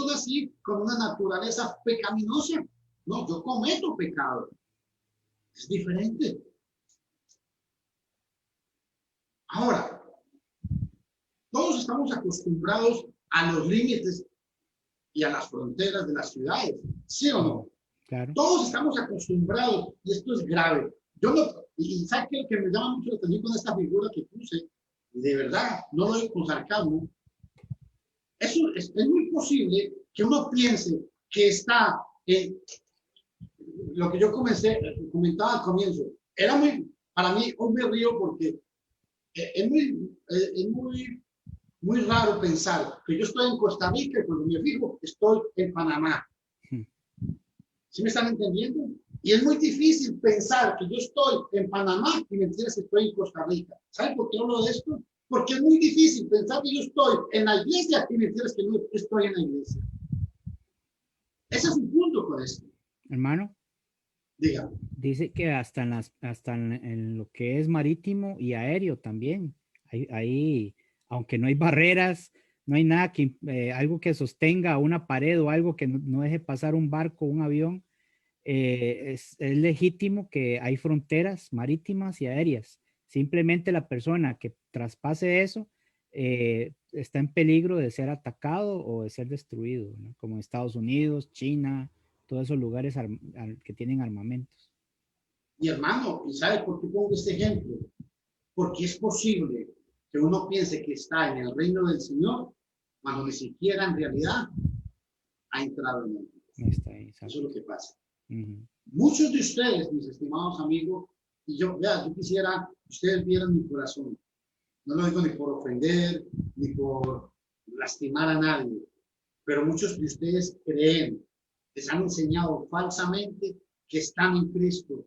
nací con una naturaleza pecaminosa. No, yo cometo pecado. Es diferente. Ahora, todos estamos acostumbrados a los límites y a las fronteras de las ciudades, ¿sí o no? Claro. Todos estamos acostumbrados y esto es grave. Y ¿sabe qué? Que me llama mucho la atención con esta figura que puse? De verdad, no lo digo con sarcasmo. Es muy posible que uno piense que está en lo que yo comentaba al comienzo. Para mí, hoy me río porque es muy raro pensar que yo estoy en Costa Rica y cuando me fijo estoy en Panamá. ¿Sí me están entendiendo? Y es muy difícil pensar que yo estoy en Panamá y me entiendes que estoy en Costa Rica. ¿Saben por qué hablo de esto? Porque es muy difícil pensar que yo estoy en la iglesia y me entiendes que no estoy en la iglesia. Ese es un punto con esto. Hermano. Dígame. Dice que hasta en lo que es marítimo y aéreo también. Ahí, aunque no hay barreras, no hay nada algo que sostenga una pared o algo que no deje pasar un barco, un avión. Es legítimo que hay fronteras marítimas y aéreas. Simplemente la persona que traspase eso está en peligro de ser atacado o de ser destruido, ¿no? Como Estados Unidos, China, todos esos lugares que tienen armamentos. Mi hermano, ¿y sabe por qué pongo este ejemplo? Porque es posible que uno piense que está en el reino del Señor cuando ni siquiera en realidad ha entrado en él. Eso es lo que pasa. Muchos de ustedes, mis estimados amigos, y yo quisiera que ustedes vieran mi corazón. No lo digo ni por ofender, ni por lastimar a nadie, pero muchos de ustedes creen, les han enseñado falsamente que están en Cristo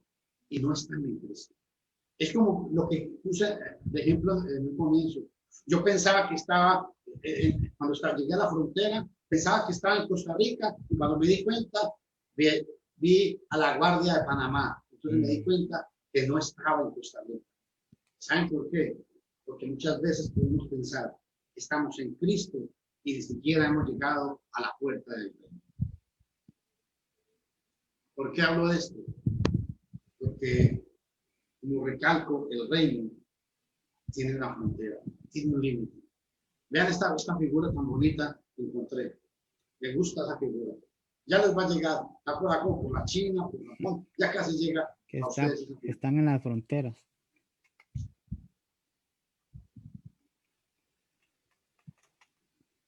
y no están en Cristo. Es como lo que puse de ejemplo en un comienzo. Yo pensaba que estaba, llegué a la frontera, pensaba que estaba en Costa Rica y cuando me di cuenta, vi a la Guardia de Panamá. Entonces me di cuenta que no estaba en Costa Rica. ¿Saben por qué? Porque muchas veces podemos pensar que estamos en Cristo y ni siquiera hemos llegado a la puerta del reino. ¿Por qué hablo de esto? Porque, como recalco, el reino tiene una frontera, tiene un límite. Vean esta figura tan bonita que encontré. Me gusta esa figura. Ya les va a llegar, está por acá, por la China, por Japón, ya casi llega Que a ustedes. están en las fronteras.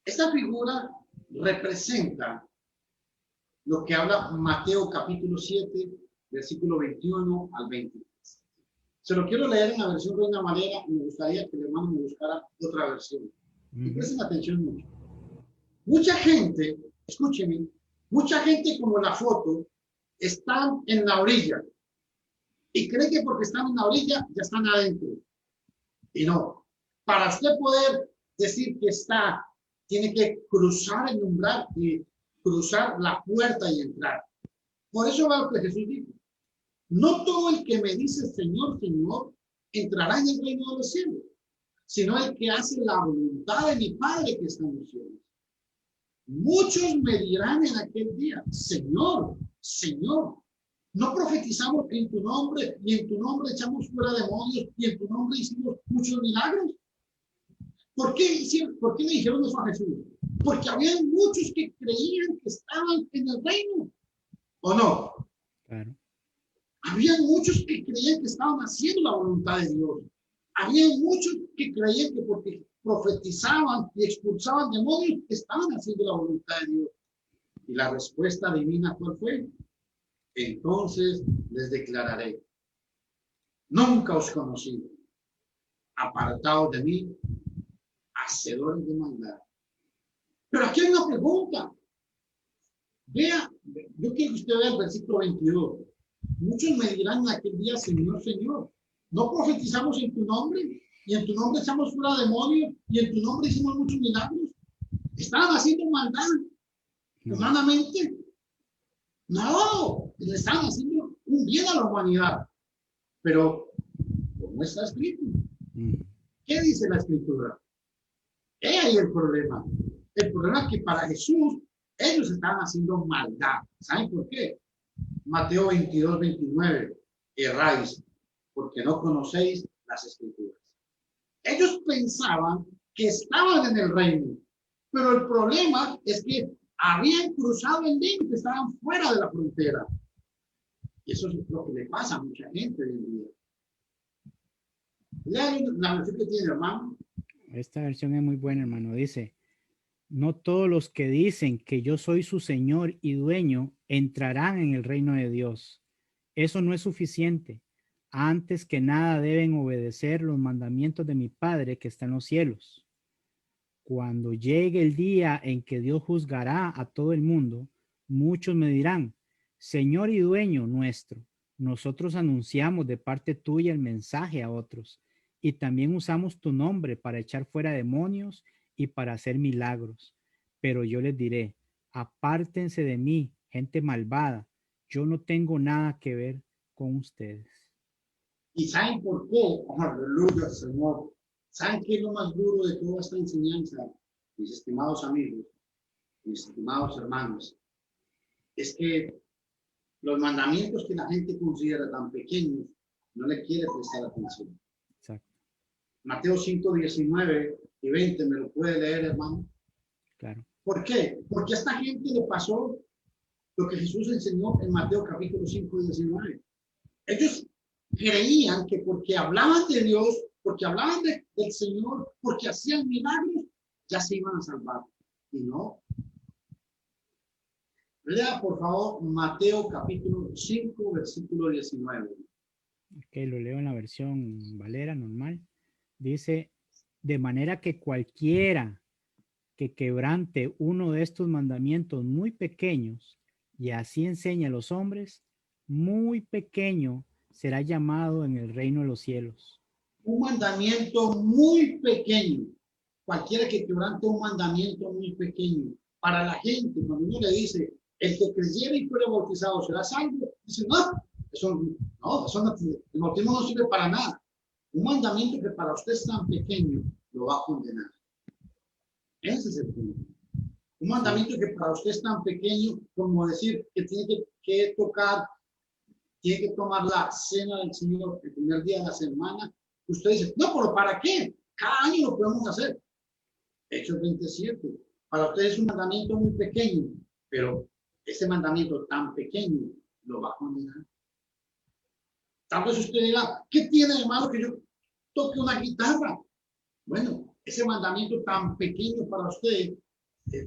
Esta figura representa lo que habla Mateo capítulo 7, versículo 21 al 23. Se lo quiero leer en la versión Reina Valera y me gustaría que el hermano me buscara otra versión. Y presten atención mucho. Mucha gente, escúchenme, mucha gente como la foto, están en la orilla y cree que porque están en la orilla ya están adentro. Y no. Para usted poder decir que está, tiene que cruzar el umbral y cruzar la puerta y entrar. Por eso va lo que Jesús dijo. No todo el que me dice Señor, Señor, entrará en el reino de los cielos, sino el que hace la voluntad de mi Padre que está en los cielos. Muchos me dirán en aquel día, Señor, Señor, ¿no profetizamos en tu nombre y en tu nombre echamos fuera demonios y en tu nombre hicimos muchos milagros? ¿Por qué le dijeron eso a Jesús? Porque había muchos que creían que estaban en el reino, ¿o no? Claro. Había muchos que creían que estaban haciendo la voluntad de Dios. Había muchos que creían que porque profetizaban y expulsaban demonios, estaban haciendo la voluntad de Dios. Y la respuesta divina, ¿cuál fue? Entonces les declararé, nunca os conocí, apartados de mí, hacedores de maldad. Pero aquí hay una pregunta. Vea, yo quiero que usted vea el versículo 22. Muchos me dirán en aquel día, Señor, Señor, ¿no profetizamos en tu nombre? Y en tu nombre echamos fuera demonios, y en tu nombre hicimos muchos milagros. ¿Estaban haciendo maldad humanamente? No, le estaban haciendo un bien a la humanidad. Pero, ¿cómo está escrito? ¿Qué dice la escritura? He ahí el problema. El problema es que para Jesús, ellos estaban haciendo maldad. ¿Saben por qué? Mateo 22, 29. Erráis, porque no conocéis las escrituras. Ellos pensaban que estaban en el reino, pero el problema es que habían cruzado el límite, estaban fuera de la frontera. Y eso es lo que le pasa a mucha gente hoy en día. Lean la versión que tiene, hermano. Esta versión es muy buena, hermano. Dice, no todos los que dicen que yo soy su Señor y dueño entrarán en el reino de Dios. Eso no es suficiente. Antes que nada deben obedecer los mandamientos de mi Padre que está en los cielos. Cuando llegue el día en que Dios juzgará a todo el mundo, muchos me dirán, Señor y dueño nuestro, nosotros anunciamos de parte tuya el mensaje a otros y también usamos tu nombre para echar fuera demonios y para hacer milagros. Pero yo les diré, apártense de mí, gente malvada, yo no tengo nada que ver con ustedes. ¿Y saben por qué? Aleluya, Señor. ¿Saben qué es lo más duro de toda esta enseñanza, mis estimados amigos, mis estimados hermanos? Es que los mandamientos que la gente considera tan pequeños, no le quiere prestar atención. Exacto. Mateo 5, 19 y 20, ¿me lo puede leer, hermano? Claro. ¿Por qué? Porque a esta gente le pasó lo que Jesús enseñó en Mateo capítulo 5, 19. Ellos creían que porque hablaban de Dios, porque hablaban del Señor, porque hacían milagros, ya se iban a salvar. Y no. Lea, por favor, Mateo capítulo 5, versículo 19. Ok, lo leo en la versión Valera normal. Dice, de manera que cualquiera que quebrante uno de estos mandamientos muy pequeños y así enseña a los hombres, muy pequeño será llamado en el reino de los cielos. Un mandamiento muy pequeño. Cualquiera que quebrante un mandamiento muy pequeño. Para la gente, cuando uno le dice, el que creyera y fuera bautizado será salvo, dice, no, eso no, el bautismo no sirve para nada. Un mandamiento que para usted es tan pequeño, lo va a condenar. Ese es el punto. Un mandamiento que para usted es tan pequeño como decir que tiene que tocar, tiene que tomar la cena del Señor el primer día de la semana. Usted dice, no, pero ¿para qué? Cada año lo podemos hacer. Hechos 27. Para usted es un mandamiento muy pequeño, pero ese mandamiento tan pequeño lo va a condenar. Tal vez usted dirá, ¿qué tiene de malo que yo toque una guitarra? Bueno, ese mandamiento tan pequeño para usted,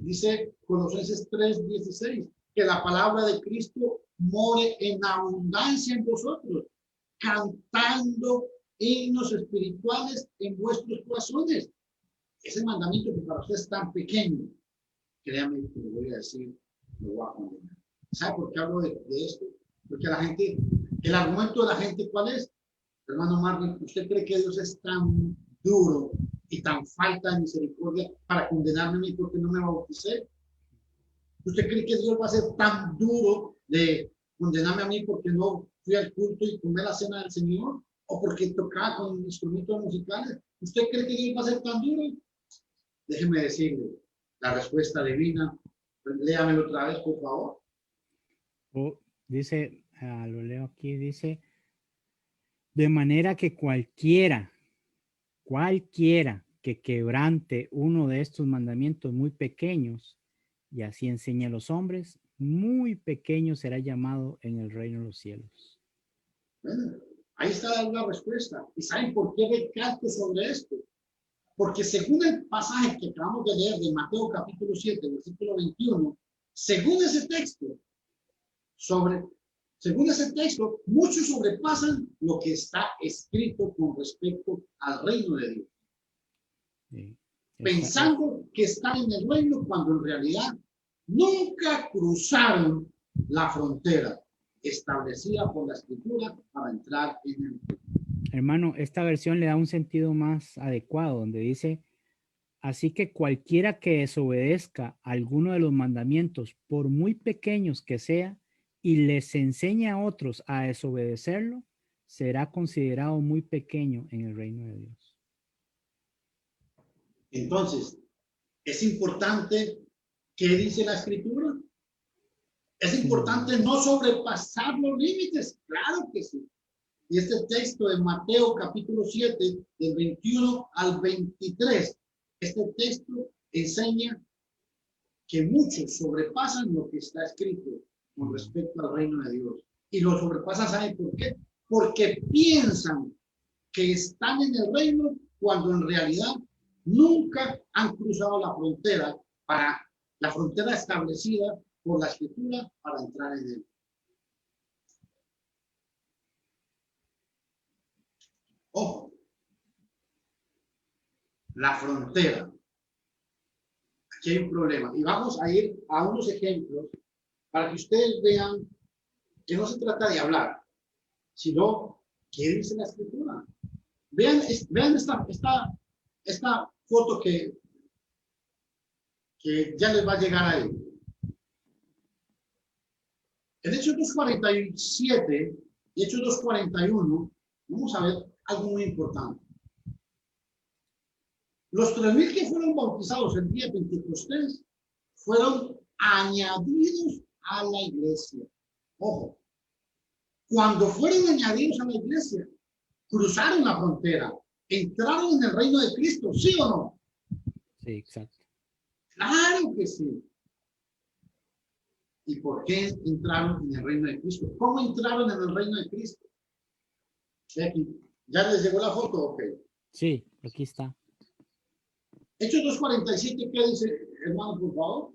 dice Colosenses 3:16, que la palabra de Cristo more en abundancia en vosotros, cantando himnos espirituales en vuestros corazones. Ese mandamiento que para usted es tan pequeño, créame que le voy a decir, lo voy a condenar. ¿Sabe por qué hablo de esto? Porque la gente, el argumento de la gente, ¿cuál es? Hermano Marvin, ¿usted cree que Dios es tan duro y tan falta de misericordia para condenarme a mí porque no me bauticé? ¿Usted cree que Dios va a ser tan duro de condenarme a mí porque no fui al culto y tomé la cena del Señor? ¿O porque tocaba con instrumentos musicales? ¿Usted cree que Dios va a ser tan duro? Déjeme decirle la respuesta divina. Léamelo otra vez, por favor. Dice, lo leo aquí, dice, de manera que cualquiera que quebrante uno de estos mandamientos muy pequeños y así enseña a los hombres, muy pequeño será llamado en el reino de los cielos. Bueno, ahí está la respuesta. ¿Y saben por qué recalco sobre esto? Porque según el pasaje que acabamos de leer de Mateo capítulo 7, versículo 21, según ese texto, muchos sobrepasan lo que está escrito con respecto al reino de Dios. Sí. Pensando que están en el reino cuando en realidad nunca cruzaron la frontera establecida por la escritura para entrar en el reino. Hermano, esta versión le da un sentido más adecuado, donde dice, así que cualquiera que desobedezca alguno de los mandamientos, por muy pequeños que sea, y les enseñe a otros a desobedecerlo, será considerado muy pequeño en el reino de Dios. Entonces, es importante, ¿qué dice la escritura? Es importante no sobrepasar los límites, claro que sí. Y este texto de Mateo capítulo 7, del 21 al 23, este texto enseña que muchos sobrepasan lo que está escrito con respecto al reino de Dios. Y lo sobrepasan, ¿saben por qué? Porque piensan que están en el reino cuando en realidad nunca han cruzado la frontera establecida por la escritura para entrar en él. Ojo, la frontera. Aquí hay un problema. Y vamos a ir a unos ejemplos para que ustedes vean que no se trata de hablar, sino qué dice la escritura. Vean esta foto que ya les va a llegar ahí. En Hechos 2:47 y Hechos 2:41, vamos a ver algo muy importante. Los 3,000 que fueron bautizados el día 23 fueron añadidos a la iglesia. Ojo, cuando fueron añadidos a la iglesia, cruzaron la frontera, entraron en el reino de Cristo, ¿sí o no? Sí, exacto. Claro que sí. ¿Y por qué entraron en el reino de Cristo? ¿Cómo entraron en el reino de Cristo? Aquí. ¿Ya les llegó la foto? Ok. Sí, aquí está. Hechos 2:47, ¿qué dice, hermano, por favor?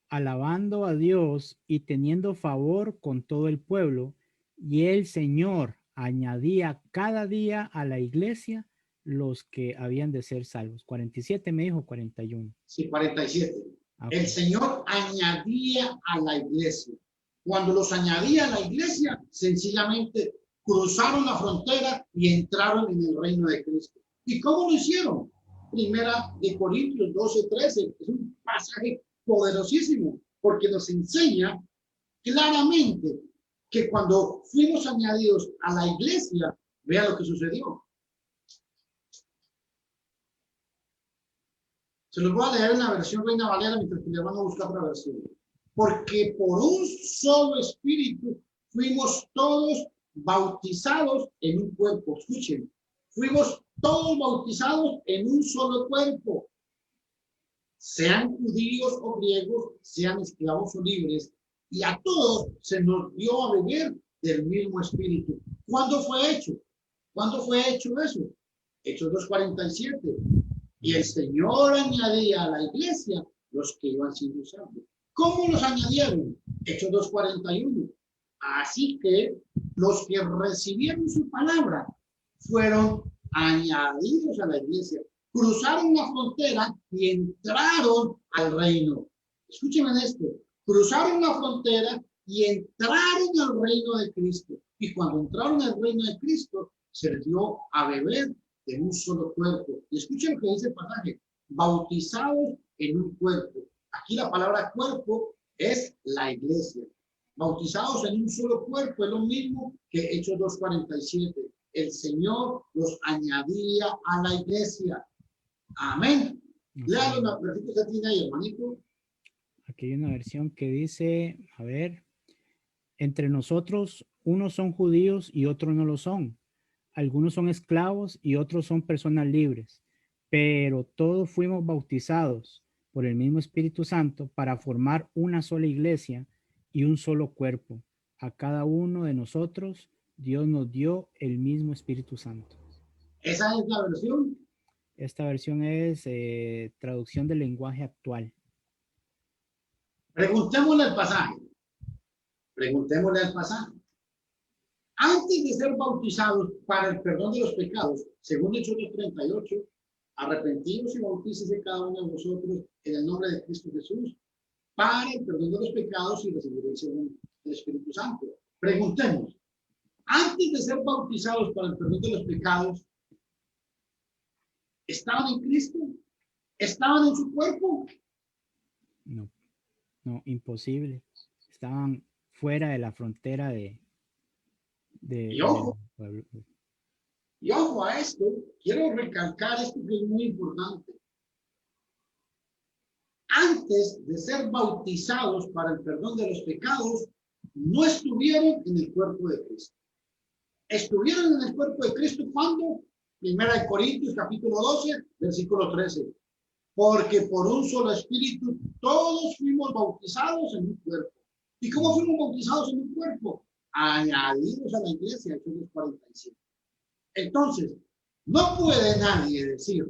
Alabando a Dios y teniendo favor con todo el pueblo, y el Señor añadía cada día a la iglesia los que habían de ser salvos. 47 me dijo, 41. Sí, 47. Okay. El Señor añadía a la iglesia. Cuando los añadía a la iglesia, sencillamente cruzaron la frontera y entraron en el reino de Cristo. ¿Y cómo lo hicieron? Primera de Corintios 12:13. Es un pasaje poderosísimo porque nos enseña claramente que cuando fuimos añadidos a la iglesia, vea lo que sucedió. Se los voy a leer en la versión Reina Valera mientras que le van a buscar otra versión. Porque por un solo espíritu fuimos todos bautizados en un cuerpo. Escuchen, fuimos todos bautizados en un solo cuerpo. Sean judíos o griegos, sean esclavos o libres, y a todos se nos dio a beber del mismo espíritu. ¿Cuándo fue hecho? ¿Cuándo fue hecho eso? Hechos 2:47. Y el Señor añadía a la iglesia los que iban siendo salvos. ¿Cómo los añadieron? Hechos 2:41. Así que los que recibieron su palabra fueron añadidos a la iglesia. Cruzaron la frontera y entraron al reino. Escúchenme esto. Cruzaron la frontera y entraron al reino de Cristo. Y cuando entraron al reino de Cristo, se les dio a beber de un solo cuerpo. Y escuchen lo que dice el pasaje. Bautizados en un cuerpo. Aquí la palabra cuerpo es la iglesia. Bautizados en un solo cuerpo es lo mismo que Hechos 2:47. El Señor los añadía a la iglesia. Amén. Léalo una versión que tiene ahí, hermanito. Aquí hay una versión que dice, a ver, entre nosotros unos son judíos y otros no lo son. Algunos son esclavos y otros son personas libres, pero todos fuimos bautizados por el mismo Espíritu Santo para formar una sola iglesia y un solo cuerpo. A cada uno de nosotros Dios nos dio el mismo Espíritu Santo. ¿Esa es la versión? Esta versión es traducción del lenguaje actual. Preguntémosle al pasaje. Preguntémosle al pasaje. Antes de ser bautizados para el perdón de los pecados, según Hechos 2:38, arrepentidos y bautícese cada uno de vosotros en el nombre de Cristo Jesús para el perdón de los pecados y recibiréis el Espíritu Santo. Preguntemos, antes de ser bautizados para el perdón de los pecados, ¿estaban en Cristo? ¿Estaban en su cuerpo? No, no, imposible. Estaban fuera de la frontera Y ojo a esto, quiero recalcar esto que es muy importante. Antes de ser bautizados para el perdón de los pecados, no estuvieron en el cuerpo de Cristo. Estuvieron en el cuerpo de Cristo cuando, 1 Corintios capítulo 12, versículo 13. Porque por un solo espíritu todos fuimos bautizados en un cuerpo. ¿Y cómo fuimos bautizados en un cuerpo? Añadidos a la iglesia, Hechos 2:47. Entonces, no puede nadie decir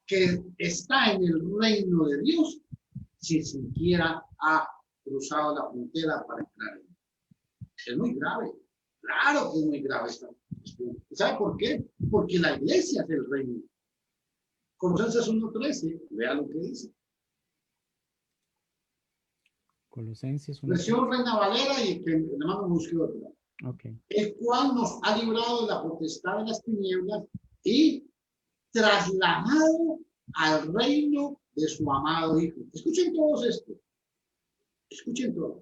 que está en el reino de Dios si siquiera ha cruzado la frontera para entrar en él. Es muy grave. Claro que es muy grave esto. ¿Sabe por qué? Porque la iglesia es el reino. Colosenses 1:13, vea lo que dice. Colosenses 1:13. Versión Reina Valera y que le mando busque otra. Okay. El cual nos ha librado de la potestad de las tinieblas y trasladado al reino de su amado Hijo. Escuchen todos esto. Escuchen todos.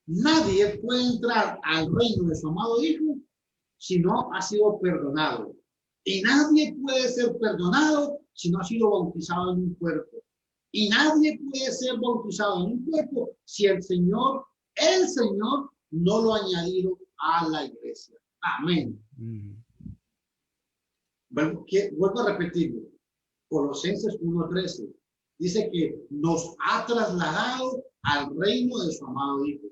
Nadie puede entrar al reino de su amado Hijo si no ha sido perdonado. Y nadie puede ser perdonado si no ha sido bautizado en un cuerpo. Y nadie puede ser bautizado en un cuerpo si el Señor no lo ha añadido a la iglesia. Amén. Vuelvo a repetirlo. Colosenses 1:13 dice que nos ha trasladado al reino de su amado Hijo.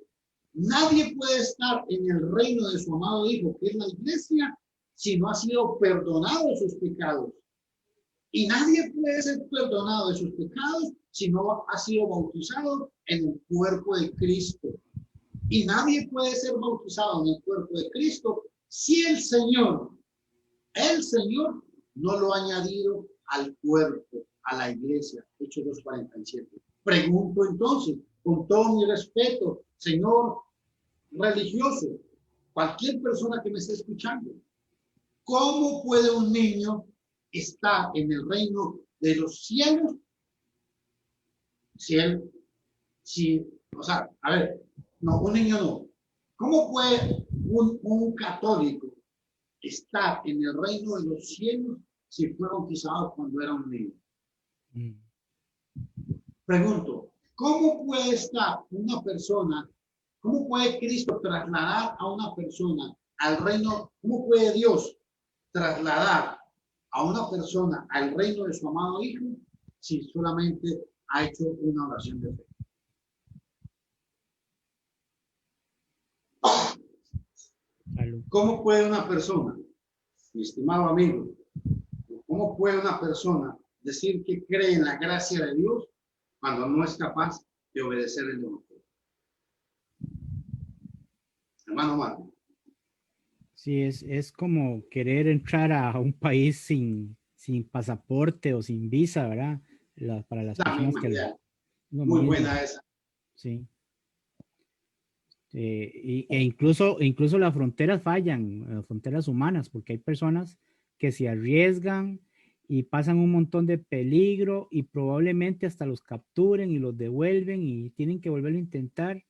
Nadie puede estar en el reino de su amado Hijo, que es la iglesia, si no ha sido perdonado de sus pecados. Y nadie puede ser perdonado de sus pecados si no ha sido bautizado en el cuerpo de Cristo. Y nadie puede ser bautizado en el cuerpo de Cristo si el Señor no lo ha añadido al cuerpo, a la iglesia. Hechos 2:47. Pregunto entonces, con todo mi respeto, señor religioso, cualquier persona que me esté escuchando, ¿cómo puede un niño estar en el reino de los cielos si o sea, a ver, no, un niño no. ¿Cómo puede un católico estar en el reino de los cielos si fue bautizado cuando era un niño? Mm. Pregunto, ¿cómo puede estar una persona, cómo puede Cristo trasladar a una persona al reino, cómo puede Dios trasladar a una persona al reino de su amado Hijo si solamente ha hecho una oración de fe? Salud. ¿Cómo puede una persona, mi estimado amigo, cómo puede una persona decir que cree en la gracia de Dios cuando no es capaz de obedecer el evangelio? Hermano Marco. Sí, es como querer entrar a un país sin pasaporte o sin visa, ¿verdad? Para las La personas misma que idea. lo Muy mismo, buena esa. sí. Incluso las fronteras fallan, las fronteras humanas, porque hay personas que se arriesgan y pasan un montón de peligro y probablemente hasta los capturen y los devuelven y tienen que volverlo a intentar.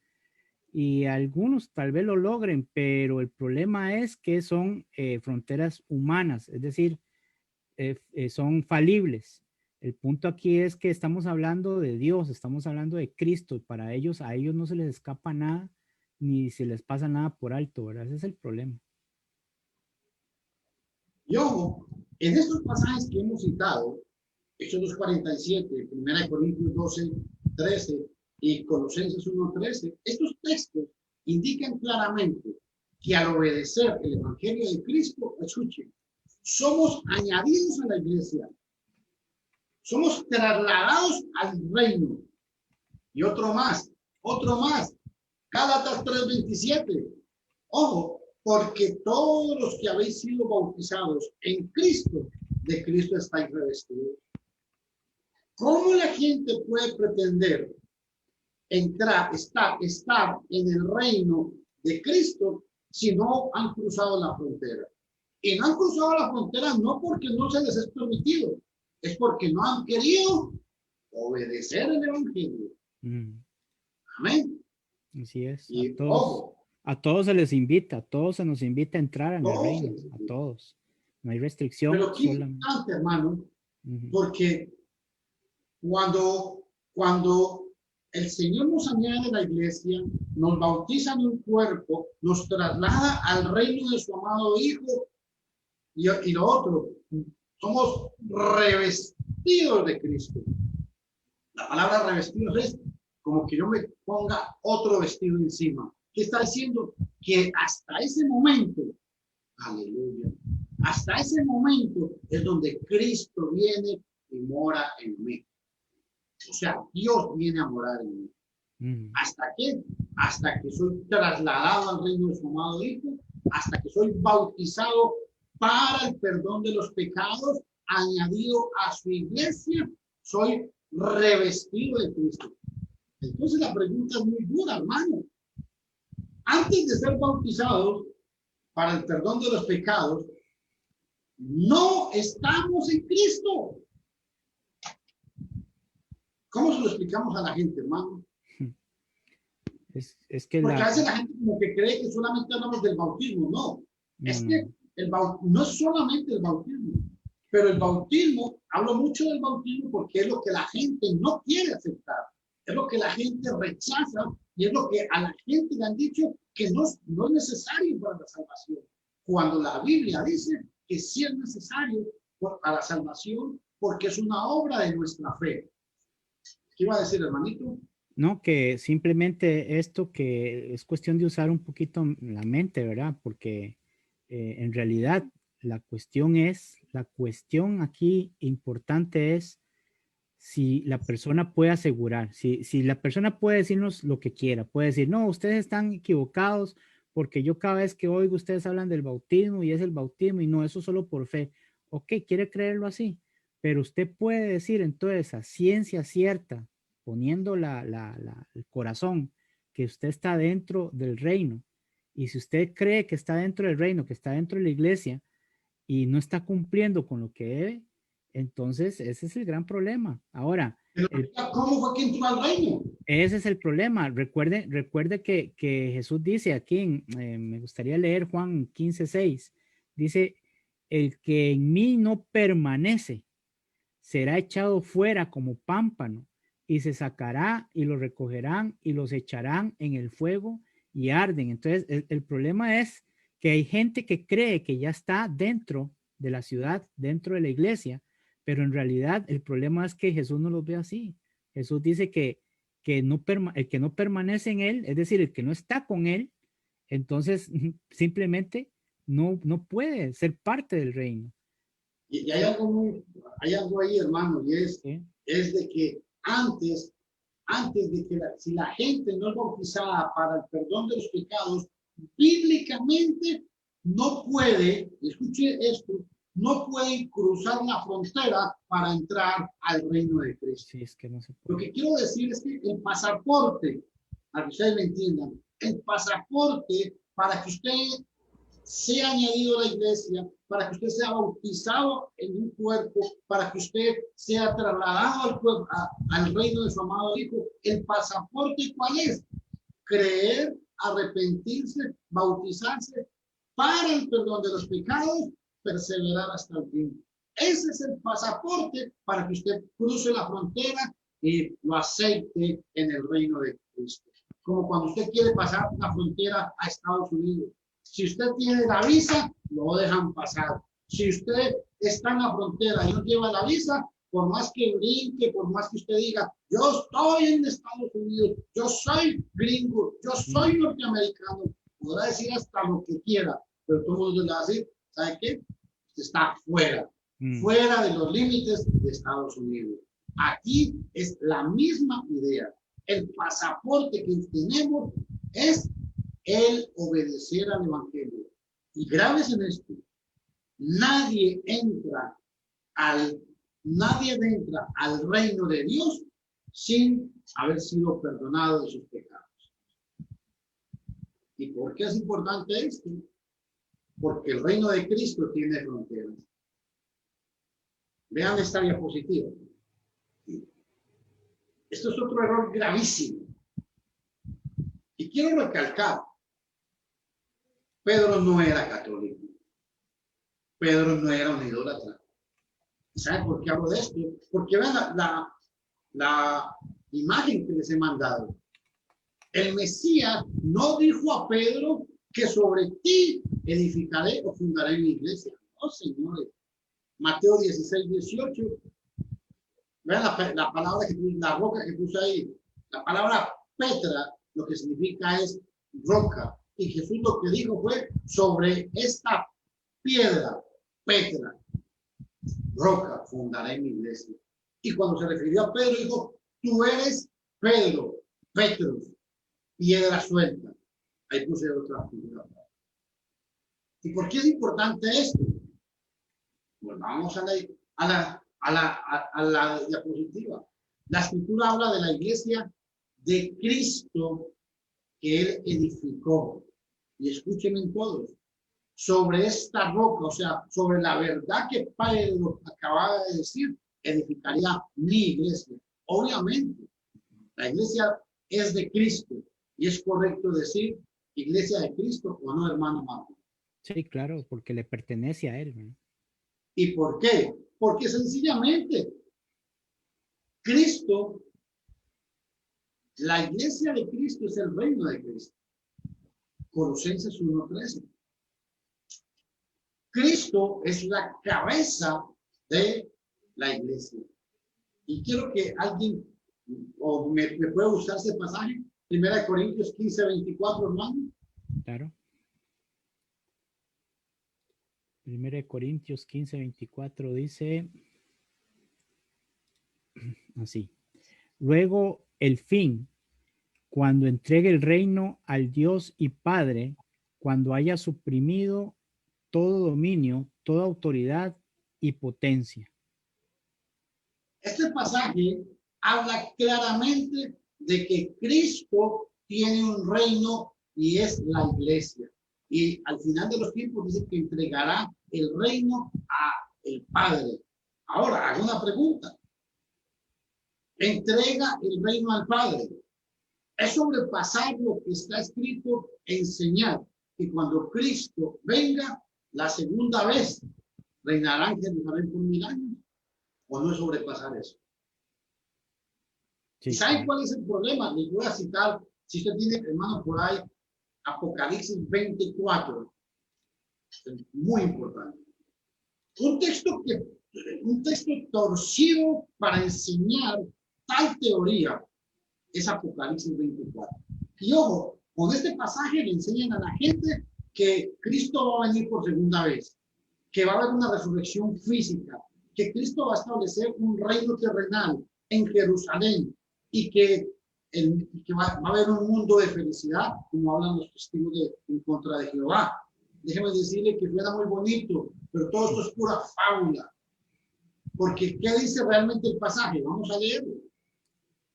Y algunos tal vez lo logren, pero el problema es que son fronteras humanas, es decir, son falibles. El punto aquí es que estamos hablando de Dios, estamos hablando de Cristo, y para ellos, a ellos no se les escapa nada, ni se les pasa nada por alto, ¿verdad? Ese es el problema. Y ojo, en estos pasajes que hemos citado, Hechos 2:47, 1 Corintios 12:13 y Colosenses 1:13, estos textos indican claramente que al obedecer el Evangelio de Cristo, escuchen, somos añadidos a la iglesia, somos trasladados al reino. Y otro más, Gálatas 3:27. Ojo, porque todos los que habéis sido bautizados en Cristo, de Cristo estáis revestidos. ¿Cómo la gente puede pretender estar en el reino de Cristo si no han cruzado la frontera? Y no han cruzado la frontera no porque no se les es permitido, es porque no han querido obedecer el evangelio. Amén. Así es, Y ojo, a todos se les invita, a todos se nos invita a entrar en el todos, reino, a todos. No hay restricción, pero qué solamente. importante, hermano, porque cuando el Señor nos añade a la iglesia, nos bautiza en un cuerpo, nos traslada al reino de su amado Hijo, y lo otro, somos revestidos de Cristo. La palabra revestidos es como que yo me ponga otro vestido encima. ¿Qué está diciendo? Que hasta ese momento, aleluya, hasta ese momento es donde Cristo viene y mora en mí. O sea, Dios viene a morar en mí. ¿Hasta qué? Hasta que soy trasladado al reino de su amado Hijo, hasta que soy bautizado para el perdón de los pecados, añadido a su iglesia, soy revestido de Cristo. Entonces la pregunta es muy dura, hermano. Antes de ser bautizados para el perdón de los pecados, no estamos en Cristo. ¿Cómo se lo explicamos a la gente, hermano? Es que porque a veces la gente como que cree que solamente hablamos del bautismo. No, es que no es solamente el bautismo, pero el bautismo, hablo mucho del bautismo porque es lo que la gente no quiere aceptar, es lo que la gente rechaza y es lo que a la gente le han dicho que no es necesario para la salvación. Cuando la Biblia dice que sí es necesario para la salvación porque es una obra de nuestra fe. ¿Qué iba a decir, hermanito? No, que simplemente esto que es cuestión de usar un poquito la mente, ¿verdad? Porque en realidad la cuestión aquí importante es si la persona puede asegurar, si la persona puede decirnos lo que quiera, puede decir, no, ustedes están equivocados porque yo cada vez que oigo ustedes hablan del bautismo y es el bautismo y no, eso solo por fe. Ok, quiere creerlo así, pero usted puede decir entonces a ciencia cierta, poniendo el corazón, que usted está dentro del reino. Y si usted cree que está dentro del reino, que está dentro de la iglesia y no está cumpliendo con lo que debe, entonces ese es el gran problema. Ahora, Pero ¿cómo fue que entró al reino? ese es el problema. Recuerde que Jesús dice aquí, me gustaría leer Juan 15:6, dice, el que en mí no permanece será echado fuera como pámpano y se sacará y lo recogerán y los echarán en el fuego y arden. Entonces, el problema es que hay gente que cree que ya está dentro de la ciudad, dentro de la iglesia, pero en realidad el problema es que Jesús no los ve así. Jesús dice que no el que no permanece en él, es decir, el que no está con él, entonces simplemente no puede ser parte del reino. Y hay algo ahí, hermano, y ¿Sí? es de que antes de que si la gente no es bautizada para el perdón de los pecados, bíblicamente no puede, escuche esto, no puede cruzar la frontera para entrar al reino de Cristo. Sí, es que no se Lo puede. que quiero decir es que el pasaporte, para que ustedes me entiendan, el pasaporte para que usted sea añadido a la iglesia, para que usted sea bautizado en un cuerpo, para que usted sea trasladado al reino de su amado Hijo. El pasaporte, ¿cuál es? Creer, arrepentirse, bautizarse para el perdón de los pecados, perseverar hasta el fin. Ese es el pasaporte para que usted cruce la frontera y lo acepte en el reino de Cristo. Como cuando usted quiere pasar la frontera a Estados Unidos. Si usted tiene la visa, lo dejan pasar. Si usted está en la frontera y no lleva la visa, por más que brinque, por más que usted diga, yo estoy en Estados Unidos, yo soy gringo, yo soy norteamericano, podrá decir hasta lo que quiera, pero todo el mundo le va a decir, ¿sabe qué? Está fuera, fuera de los límites de Estados Unidos. Aquí es la misma idea. El pasaporte que tenemos es el obedecer al evangelio. Y graves en esto, nadie entra al reino de Dios sin haber sido perdonado de sus pecados. ¿Y por qué es importante esto? Porque el reino de Cristo tiene fronteras. Vean esta diapositiva. Esto es otro error gravísimo. Y quiero recalcar, Pedro no era católico. Pedro no era un idólatra. ¿Saben por qué hablo de esto? Porque vean la imagen que les he mandado. El Mesías no dijo a Pedro que sobre ti edificaré o fundaré mi iglesia. No, señores. Mateo 16:18. Vean la palabra que puso, la roca que puso ahí. La palabra Petra, lo que significa es roca. Y Jesús lo que dijo fue sobre esta piedra, Petra, roca, fundaré mi iglesia. Y cuando se refirió a Pedro, dijo, tú eres Pedro, Petrus, piedra suelta. Ahí puse otra figura. ¿Y por qué es importante esto? Pues vamos a la diapositiva. La escritura habla de la iglesia de Cristo que él edificó. Y escúchenme todos, sobre esta roca, o sea, sobre la verdad que Pedro acababa de decir, edificaría mi iglesia. Obviamente, la iglesia es de Cristo y es correcto decir iglesia de Cristo o no, hermano Marco. Sí, claro, porque le pertenece a él, ¿no? ¿Y por qué? Porque sencillamente Cristo, la iglesia de Cristo es el reino de Cristo. Colosenses 1:13. Cristo es la cabeza de la iglesia. Y quiero que alguien, o me puede gustar ese pasaje, 1 Corintios 15:24, hermano. Claro. 1 Corintios 15:24 dice así. Luego el fin, cuando entregue el reino al Dios y Padre, cuando haya suprimido todo dominio, toda autoridad y potencia. Este pasaje habla claramente de que Cristo tiene un reino y es la iglesia. Y al final de los tiempos dice que entregará el reino a el Padre. Ahora, hago una pregunta. Entrega el reino al Padre. Es sobrepasar lo que está escrito, enseñar que cuando Cristo venga la segunda vez, reinará en Jerusalén por 1000 años. ¿O no es sobrepasar eso? Sí, ¿Y saben claro. cuál es el problema? Les voy a citar, si usted tiene, hermano, por ahí, Apocalipsis 24. Es muy importante. Un texto torcido para enseñar tal teoría es Apocalipsis 24. Y ojo, con este pasaje le enseñan a la gente que Cristo va a venir por segunda vez, que va a haber una resurrección física, que Cristo va a establecer un reino terrenal en Jerusalén y que va a haber un mundo de felicidad, como hablan los testigos en contra de Jehová. Déjeme decirle que suena muy bonito, pero todo esto es pura fábula. Porque, ¿qué dice realmente el pasaje? Vamos a leerlo.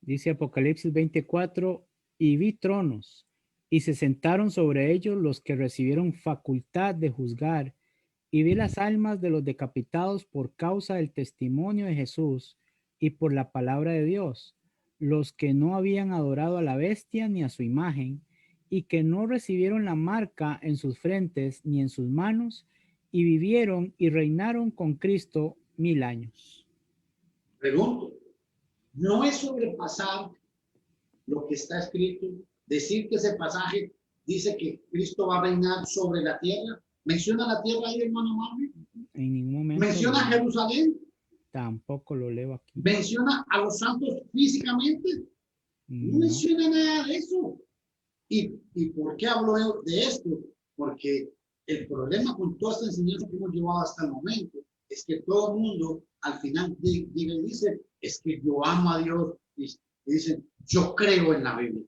Dice Apocalipsis 24, y vi tronos, y se sentaron sobre ellos los que recibieron facultad de juzgar, y vi las almas de los decapitados por causa del testimonio de Jesús y por la palabra de Dios, los que no habían adorado a la bestia ni a su imagen, y que no recibieron la marca en sus frentes ni en sus manos, y vivieron y reinaron con Cristo 1000 años. Pregunto, ¿no es sobrepasar lo que está escrito? Decir que ese pasaje dice que Cristo va a reinar sobre la tierra. ¿Menciona la tierra ahí, hermano Marvin? En ningún momento. ¿Menciona Jerusalén? Tampoco lo leo aquí. ¿Menciona a los santos físicamente? No menciona nada de eso. ¿Y por qué hablo de esto? Porque el problema con toda esta enseñanza que hemos llevado hasta el momento es que todo el mundo al final dice, es que yo amo a Dios, y dicen, yo creo en la Biblia.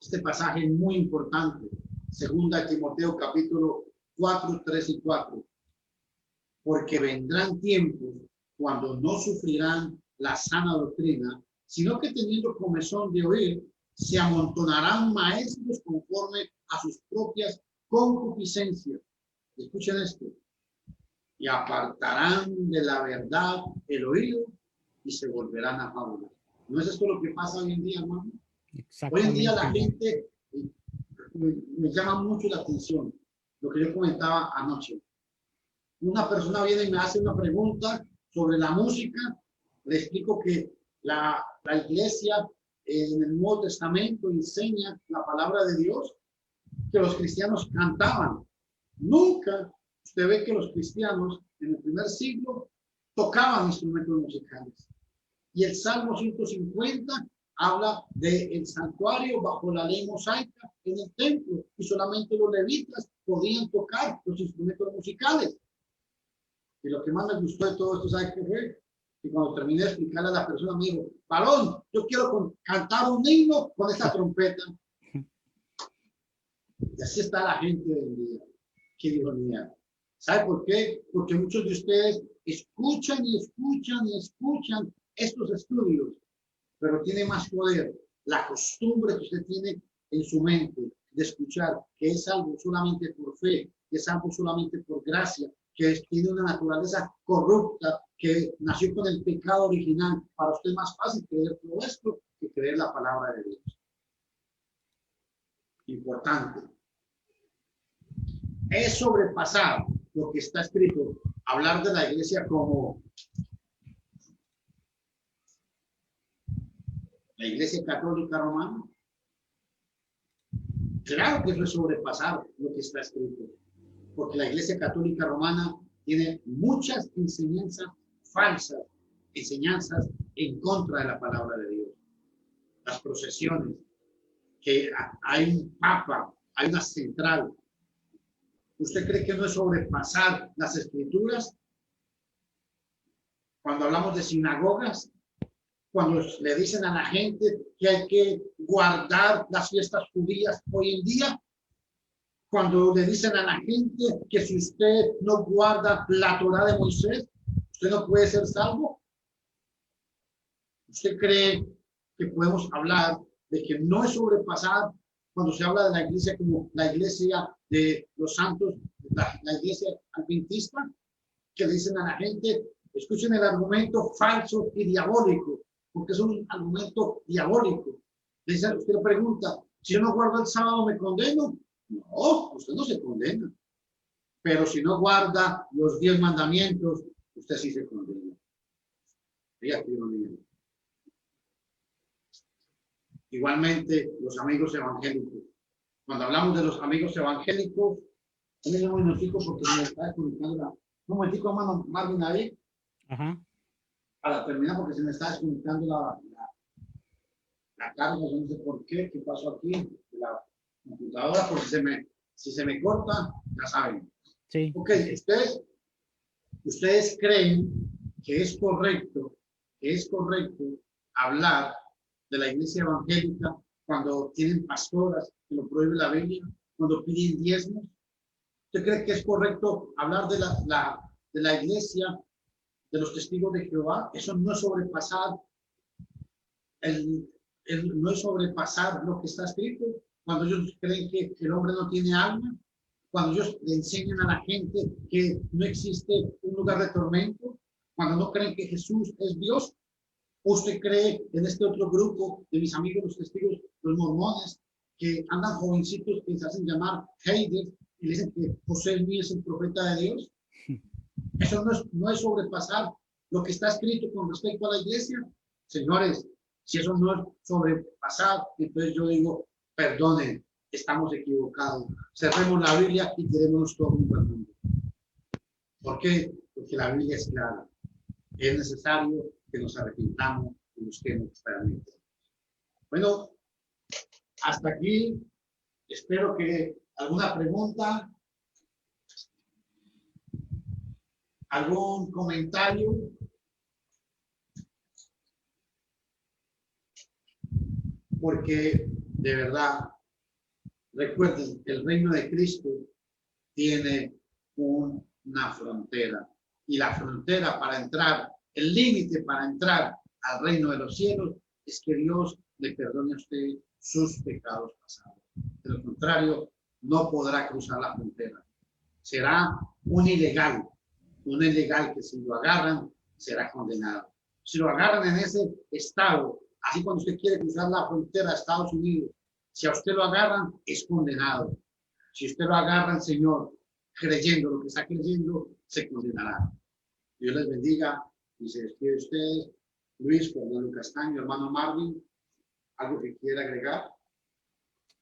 Este pasaje es muy importante. Segunda Timoteo capítulo 4, 3 y 4. Porque vendrán tiempos cuando no sufrirán la sana doctrina, sino que teniendo comezón de oír, se amontonarán maestros conforme a sus propias concupiscencias. Escuchen esto. Y apartarán de la verdad el oído y se volverán a fábulas. ¿No es esto lo que pasa hoy en día, hermano? Hoy en día la gente me llama mucho la atención lo que yo comentaba anoche. Una persona viene y me hace una pregunta sobre la música. Le explico que la iglesia en el Nuevo Testamento enseña la palabra de Dios, que los cristianos cantaban. Nunca usted ve que los cristianos en el primer siglo tocaban instrumentos musicales. Y el Salmo 150 habla del santuario bajo la ley mosaica en el templo, y solamente los levitas podían tocar los instrumentos musicales. Y lo que más me gustó de todo esto, ¿sabe qué fue? Y cuando terminé de explicarle a la persona, me dijo, varón, yo quiero cantar un himno con esta trompeta. Y así está la gente del día. Qué ironía. ¿Sabe por qué? Porque muchos de ustedes escuchan y escuchan y escuchan estos estudios, pero tiene más poder la costumbre que usted tiene en su mente de escuchar, que es algo solamente por fe, que es algo solamente por gracia, que tiene una naturaleza corrupta, que nació con el pecado original. Para usted es más fácil creer todo esto que creer la palabra de Dios. Importante. Es sobrepasar lo que está escrito, hablar de la iglesia como la iglesia católica romana. Claro que eso es sobrepasar lo que está escrito, porque la iglesia católica romana tiene muchas enseñanzas falsas, enseñanzas en contra de la palabra de Dios. Las procesiones, que hay un papa, hay una central. ¿Usted cree que no es sobrepasar las escrituras? Cuando hablamos de sinagogas, cuando le dicen a la gente que hay que guardar las fiestas judías hoy en día, Cuando le dicen a la gente que si usted no guarda la Torá de Moisés, usted no puede ser salvo. ¿Usted cree que podemos hablar de que no es sobrepasar cuando se habla de la iglesia como la iglesia de los santos, la iglesia adventista, que le dicen a la gente, escuchen el argumento falso y diabólico, porque es un argumento diabólico? Usted le pregunta, si yo no guardo el sábado, ¿me condeno? No, usted no se condena. Pero si no guarda los 10 mandamientos, usted sí se condena. Igualmente, los amigos evangélicos. Cuando hablamos de los amigos evangélicos, también un minutico porque me está desconectando un momentico, hermano Marvin, ahí. Ajá. Para terminar, porque se me está desconectando la carga, yo no sé por qué pasó aquí, la computadora, porque si se me corta, ya saben. Sí. Ok, ustedes creen que es correcto hablar de la iglesia evangélica cuando tienen pastoras que lo prohíbe la Biblia, cuando piden diezmos. ¿Usted cree que es correcto hablar de la iglesia de los testigos de Jehová? Eso no es sobrepasar no es sobrepasar lo que está escrito. Cuando ellos creen que el hombre no tiene alma, cuando ellos le enseñan a la gente que no existe un lugar de tormento, cuando no creen que Jesús es Dios. ¿Usted cree en este otro grupo de mis amigos los testigos, los mormones, que andan jovencitos que se hacen llamar haters y le dicen que José Smith es el profeta de Dios? Eso no es sobrepasar lo que está escrito con respecto a la iglesia. Señores, si eso no es sobrepasar, entonces yo digo, perdonen, estamos equivocados. Cerremos la Biblia y quedémonos todos juntos al mundo. ¿Por qué? Porque la Biblia es clara. Es necesario que nos arrepintamos y busquemos realmente. Bueno, hasta aquí. Espero que alguna pregunta, algún comentario. Porque de verdad, recuerden, el reino de Cristo tiene una frontera. Y la frontera para entrar, el límite para entrar al reino de los cielos es que Dios le perdone a usted sus pecados pasados. De lo contrario, no podrá cruzar la frontera. Será un ilegal que si lo agarran, será condenado. Si lo agarran en ese estado, así cuando usted quiere cruzar la frontera a Estados Unidos, si a usted lo agarran, es condenado. Si usted lo agarran, Señor, creyendo lo que está creyendo, se condenará. Dios les bendiga y se despide de ustedes. Luis, Fernando Castaño, hermano Marvin, ¿algo que quiera agregar?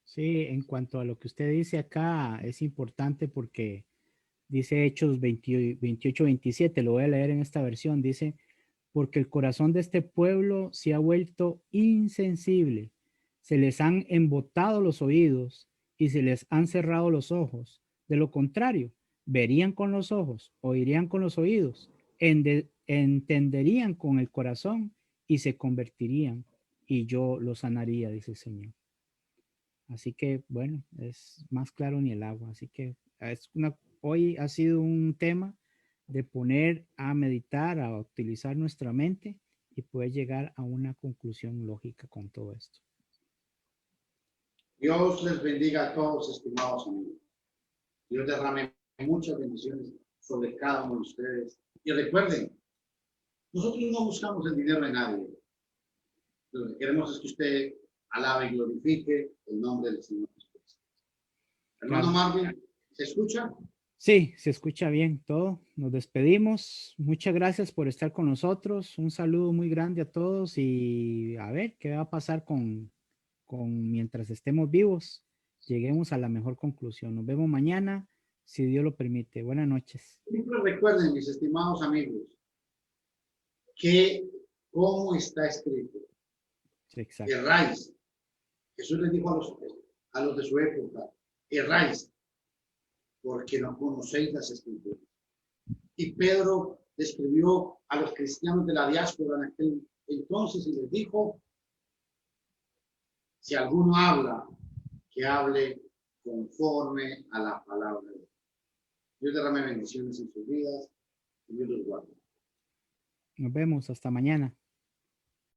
Sí, en cuanto a lo que usted dice acá, es importante porque dice Hechos 28-27, lo voy a leer en esta versión, dice, porque el corazón de este pueblo se ha vuelto insensible, se les han embotado los oídos y se les han cerrado los ojos. De lo contrario, verían con los ojos, oirían con los oídos, entenderían con el corazón y se convertirían y yo los sanaría, dice el Señor. Así que, bueno, es más claro ni el agua. Así que hoy ha sido un tema de poner a meditar, a utilizar nuestra mente y poder llegar a una conclusión lógica con todo esto. Dios les bendiga a todos, estimados amigos. Dios derrame muchas bendiciones sobre cada uno de ustedes. Y recuerden, nosotros no buscamos el dinero de nadie. Lo que queremos es que usted alabe y glorifique el nombre del Señor Jesucristo. Hermano Marvin, ¿se escucha? Sí, se escucha bien todo. Nos despedimos. Muchas gracias por estar con nosotros. Un saludo muy grande a todos y a ver qué va a pasar con mientras estemos vivos. Lleguemos a la mejor conclusión. Nos vemos mañana, si Dios lo permite. Buenas noches. Siempre recuerden, mis estimados amigos, que cómo está escrito. Sí, exacto. Erráis. Jesús les dijo a los de su época, erráis, porque no conocéis las escrituras. Y Pedro describió a los cristianos de la diáspora en aquel entonces y les dijo, si alguno habla, que hable conforme a la palabra de Dios. Dios derrame bendiciones en sus vidas y Dios los guarde. Nos vemos hasta mañana.